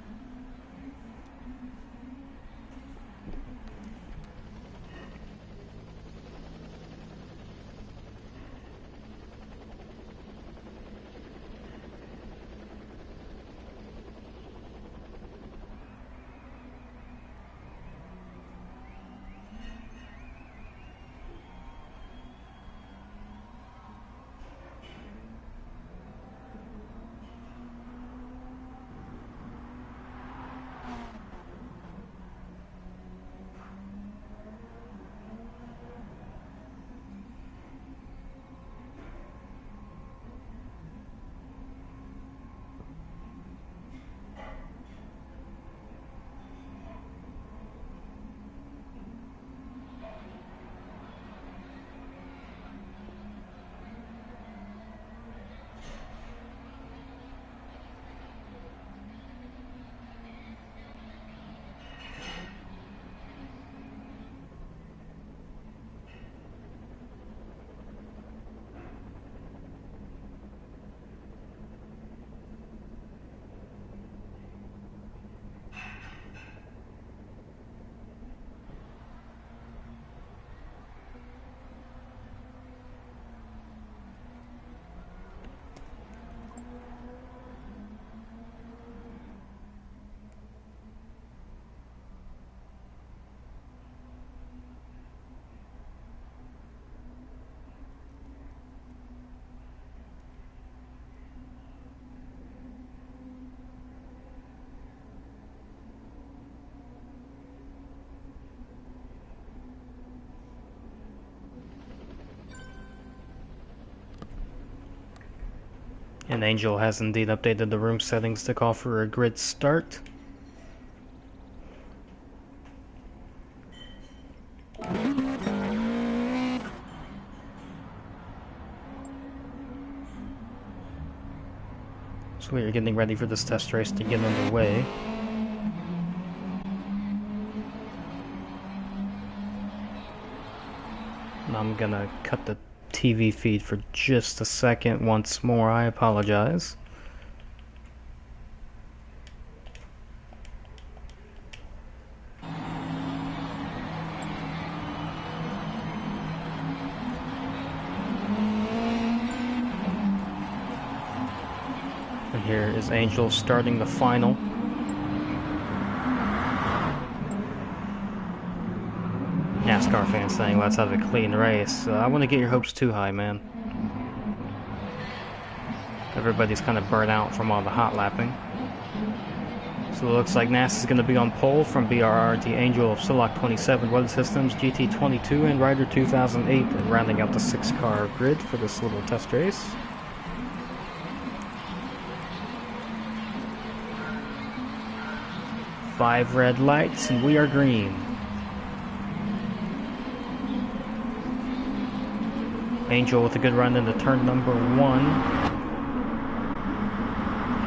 And Angel has indeed updated the room settings to call for a grid start. So we are getting ready for this test race to get underway. And I'm gonna cut the TV feed for just a second once more. I apologize. And here is Angel starting the final. NASCAR fans saying, let's have a clean race. I want to get your hopes too high, man. Everybody's kind of burnt out from all the hot lapping. So it looks like NAS is going to be on pole from VRR, the Angel of Silock 27 Weather Systems, GT22, and Rider 2008, and rounding out the 6-car grid for this little test race. Five red lights, and we are green. Angel with a good run into turn number 1.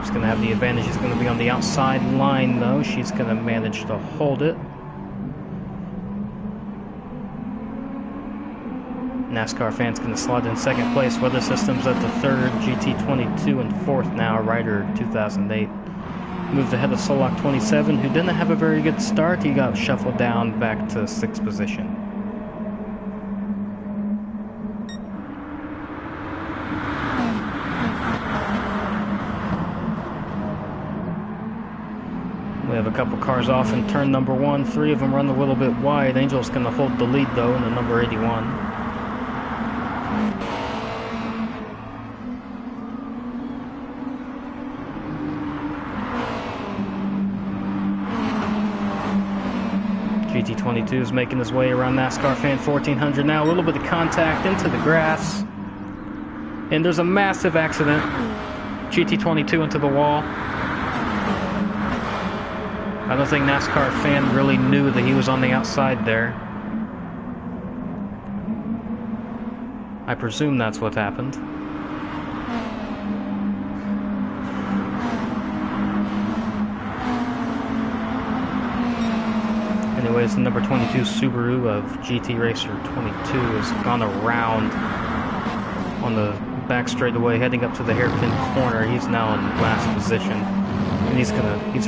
She's going to have the advantage. She's going to be on the outside line, though. She's going to manage to hold it. NASCAR fans going to slide in second place. Weather Systems at the third. GT22 in fourth now. Rider 2008 moved ahead of Solak 27, who didn't have a very good start. He got shuffled down back to 6th position. We have a couple cars off in turn number 1. 3 of them run a little bit wide. Angel's going to hold the lead, though, in the number 81. GT22 is making his way around NASCAR fan 1400 now. A little bit of contact into the grass. And there's a massive accident. GT22 into the wall. I don't think NASCAR fan really knew that he was on the outside there. I presume that's what happened. Anyways, the number 22 Subaru of GT Racer 22 has gone around on the back straightaway, heading up to the hairpin corner. He's now in last position, and he's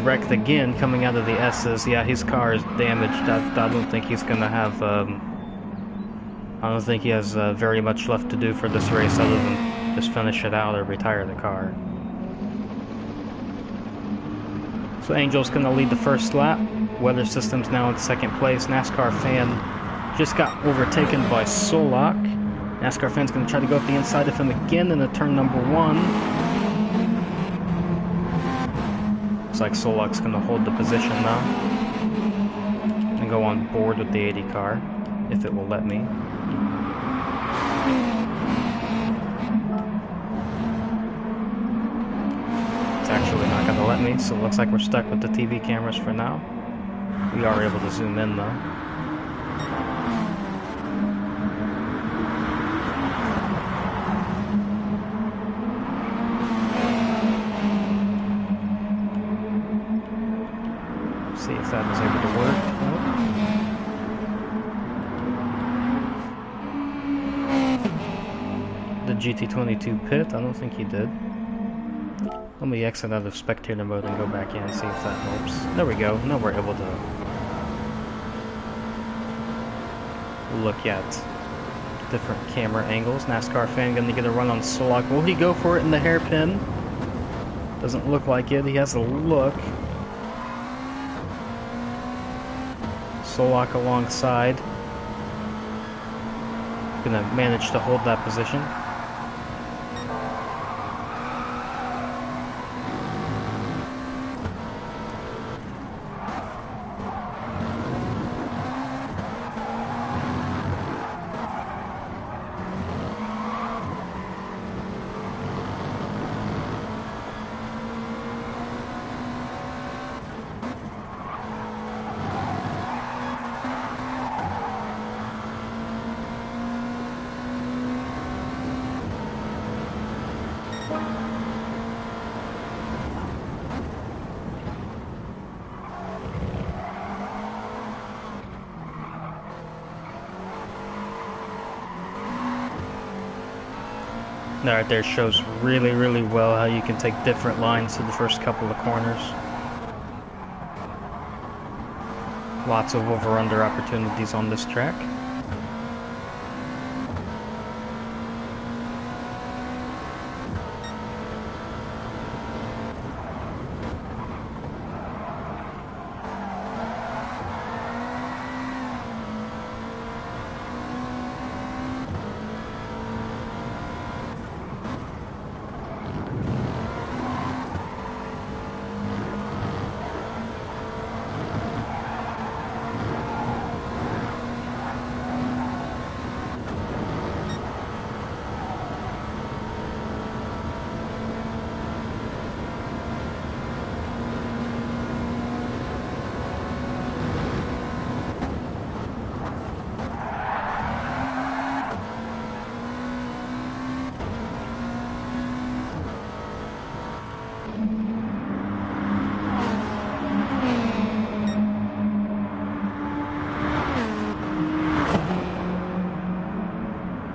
wrecked again coming out of the S's. Yeah, his car is damaged. I don't think he's gonna have. I don't think he has very much left to do for this race, other than just finish it out or retire the car. So Angel's gonna lead the first lap. Weather Systems now in second place. NASCAR Fan just got overtaken by Solak. NASCAR Fan's going to try to go up the inside of him again into turn number 1. Looks like Solak's going to hold the position now. And go on board with the 80 car, if it will let me. It's actually not going to let me, so it looks like we're stuck with the TV cameras for now. We are able to zoom in though. See if that is able to work. Nope. The GT22 pit, I don't think he did. Let me exit out of spectator mode and go back in and see if that helps. There we go. Now we're able to look at different camera angles. NASCAR Fan gonna get a run on Solak. Will he go for it in the hairpin? Doesn't look like it. He has a look. Solak alongside. Gonna manage to hold that position. That right there shows really well how you can take different lines to the first couple of corners. Lots of over-under opportunities on this track.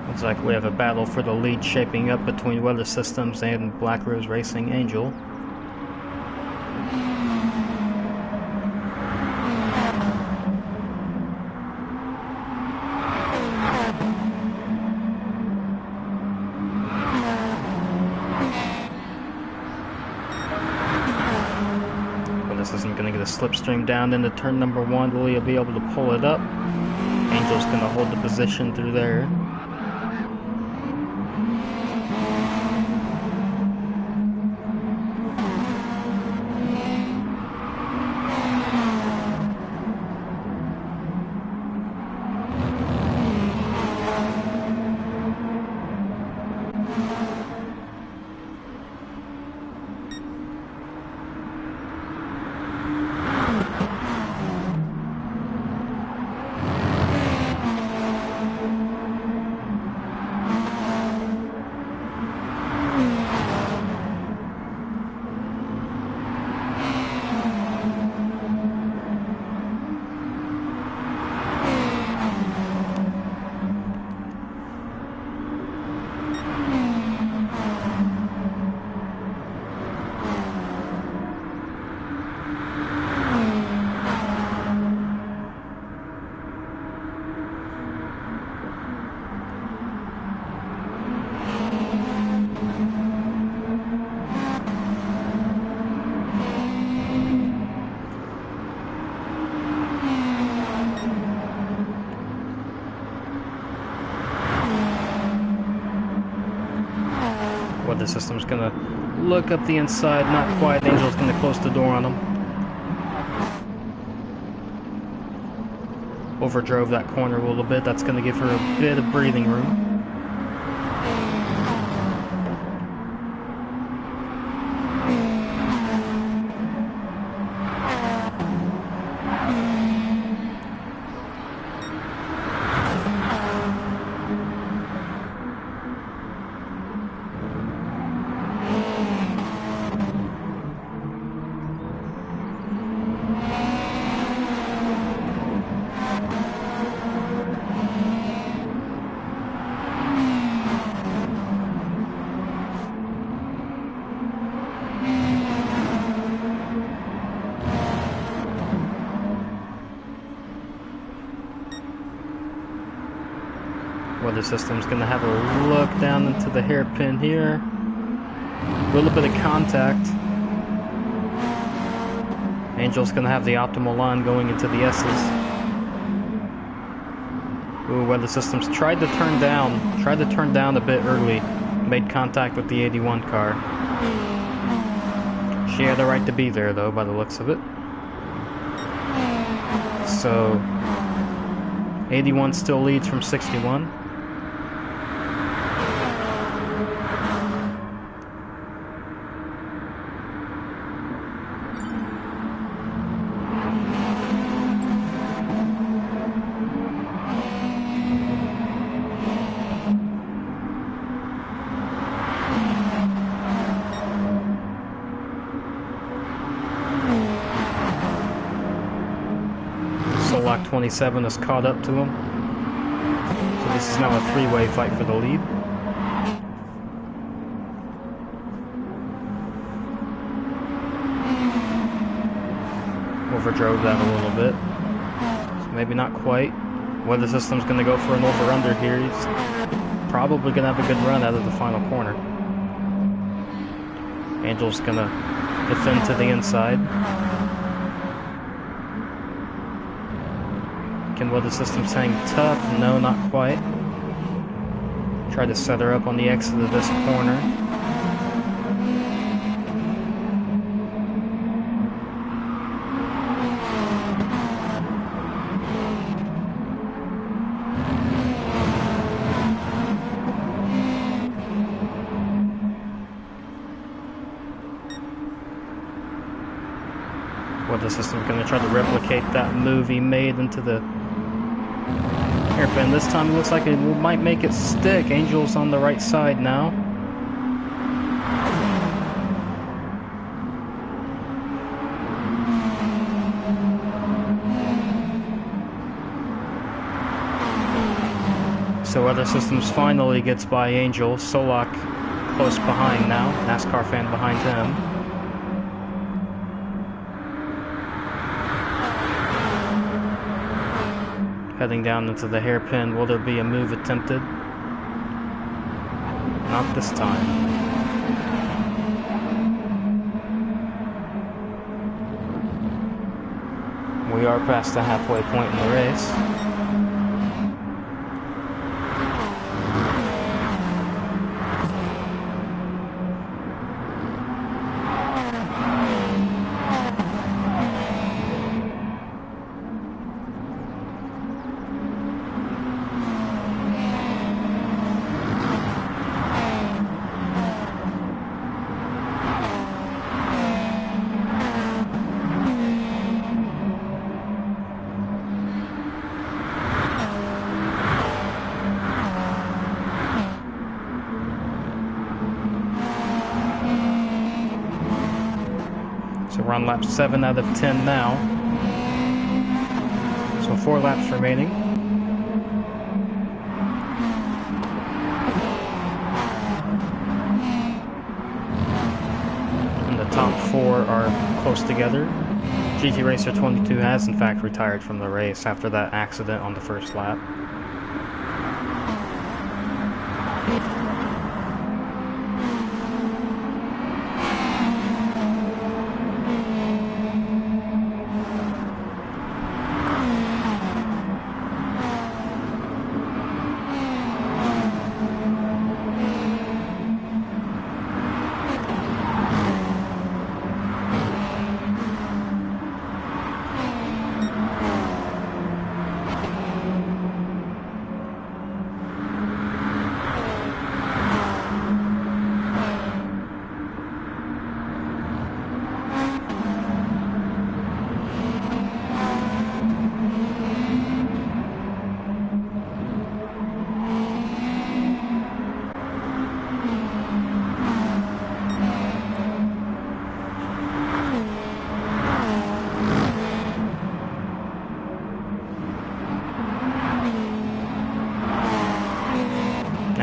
Looks like we have a battle for the lead shaping up between Weather Systems and Black Rose Racing Angel. Weather Systems going to get a slipstream down into turn number 1. Will he be able to pull it up? Angel's going to hold the position through there. Weather system's gonna look up the inside, not quite. Angel's gonna close the door on him. Overdrove that corner a little bit. That's gonna give her a bit of breathing room. Weather system's gonna have a look down into the hairpin here. A little bit of contact. Angel's gonna have the optimal line going into the S's. Ooh, weather systems tried to turn down a bit early. Made contact with the 81 car. She had the right to be there though, by the looks of it. So 81 still leads from 61. Lock 27 has caught up to him. So this is now a three-way fight for the lead. Overdrove that a little bit. So maybe not quite. Weather system's going to go for an over-under here. He's probably going to have a good run out of the final corner. Angel's going to defend to the inside. Can weather systems hang tough? No, not quite. Try to set her up on the exit of this corner. Weather system going to try to replicate that move he made into the hairpin. This time it looks like it might make it stick. Angel's on the right side now. So Weather Systems finally gets by Angel. Solak close behind now. NASCAR fan behind him. Heading down into the hairpin. Will there be a move attempted? Not this time. We are past the halfway point in the race. So we're on lap 7 out of 10 now. So 4 laps remaining. And the top 4 are close together. GT Racer 22 has in fact retired from the race after that accident on the first lap.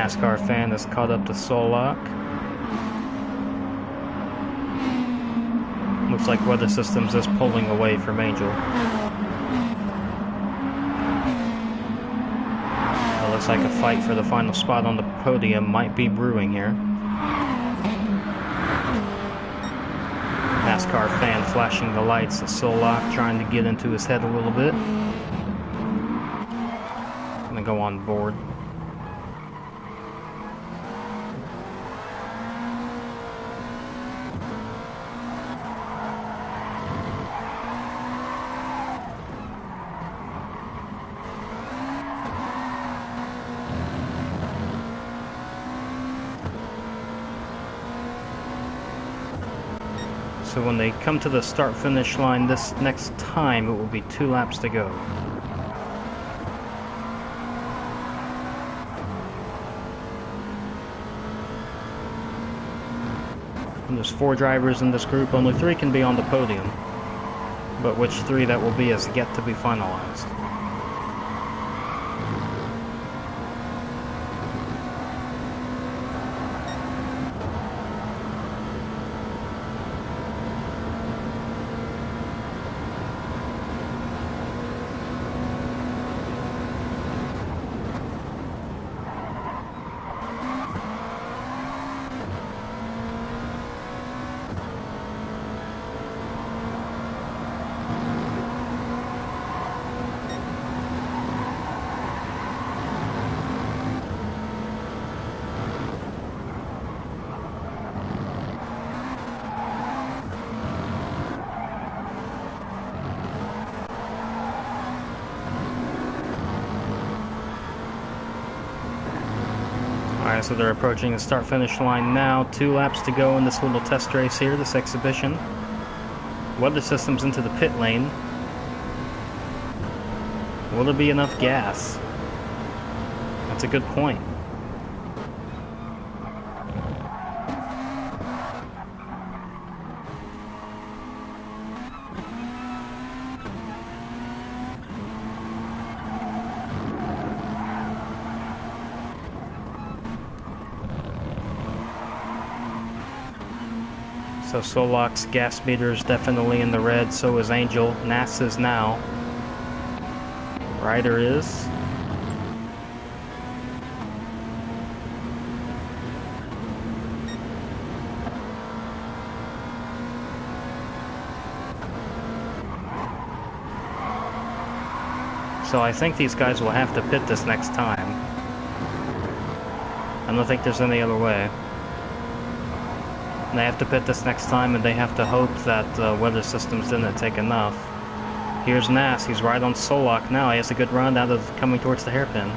NASCAR fan is caught up to Solak. Looks like Weather Systems is pulling away from Angel. It looks like a fight for the final spot on the podium might be brewing here. NASCAR fan flashing the lights at Solak, trying to get into his head a little bit. Gonna go on board. So when they come to the start-finish line this next time, it will be 2 laps to go. And there's 4 drivers in this group, only 3 can be on the podium. But which 3 that will be is yet to be finalized. Alright, so they're approaching the start-finish line now. 2 laps to go in this little test race here, this exhibition. Weather Systems into the pit lane. Will there be enough gas? That's a good point. So Solak's gas meter is definitely in the red, so is Angel. NASA's now. Ryder is. So I think these guys will have to pit this next time. I don't think there's any other way. They have to pit this next time, and they have to hope that Weather Systems didn't take enough. Here's Nas, he's right on Solak now. He has a good run out of coming towards the hairpin.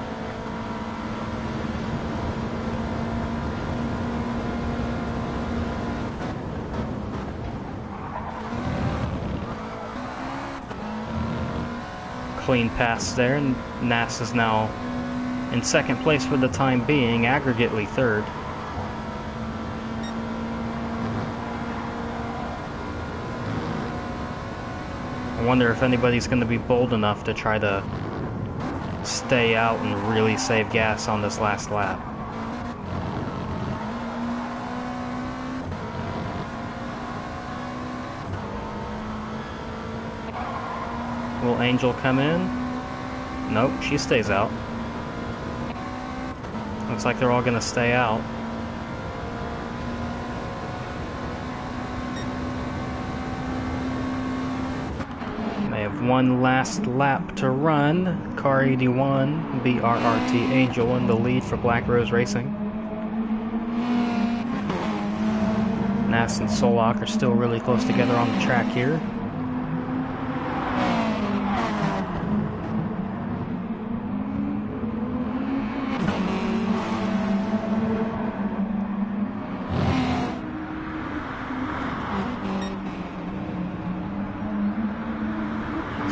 Clean pass there, and Nas is now in second place for the time being, aggregately third. I wonder if anybody's going to be bold enough to try to stay out and really save gas on this last lap. Will Angel come in? Nope, she stays out. Looks like they're all going to stay out. They have one last lap to run. Car 81, VRRT Angel in the lead for Black Rose Racing. Nas and Solak are still really close together on the track here.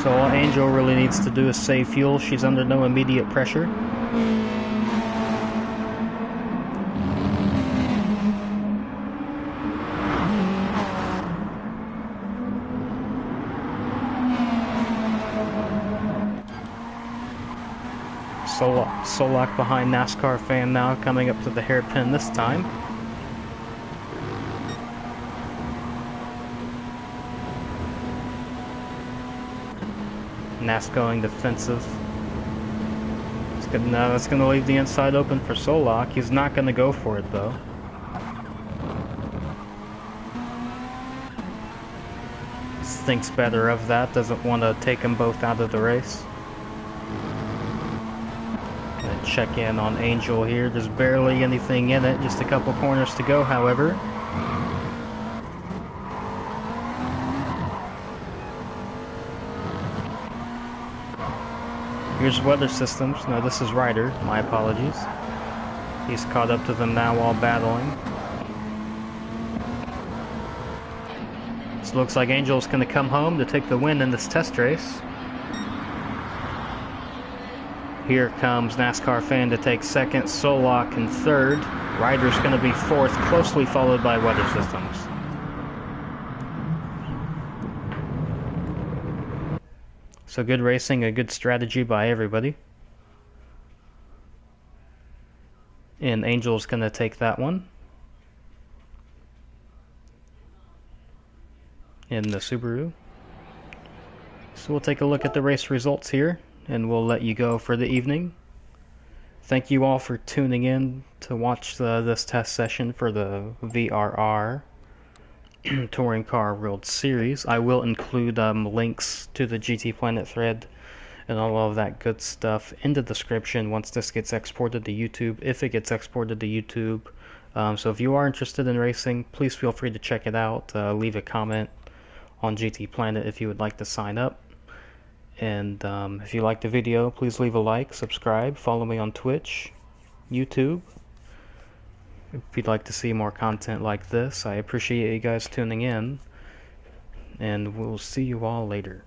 So all Angel really needs to do is save fuel. She's under no immediate pressure. Solak behind NASCAR fan now, coming up to the hairpin this time. Nas going defensive. No, that's going to leave the inside open for Solak. He's not going to go for it, though. Thinks better of that. Doesn't want to take them both out of the race. Gonna check in on Angel here. There's barely anything in it. Just a couple corners to go, however. Here's Weather Systems. No, this is Ryder. My apologies. He's caught up to them now while battling. So it looks like Angel's going to come home to take the win in this test race. Here comes NASCAR fan to take second, Solak in third. Ryder's going to be fourth, closely followed by Weather Systems. So good racing, a good strategy by everybody. And Angel's going to take that one. In the Subaru. So we'll take a look at the race results here, and we'll let you go for the evening. Thank you all for tuning in to watch this test session for the VRR Touring Car World Series. I will include links to the GTPlanet thread and all of that good stuff in the description once this gets exported to YouTube, if it gets exported to YouTube. So if you are interested in racing, please feel free to check it out. Leave a comment on GTPlanet if you would like to sign up. And if you liked the video, please leave a like, subscribe, follow me on Twitch, YouTube. If you'd like to see more content like this, I appreciate you guys tuning in, and we'll see you all later.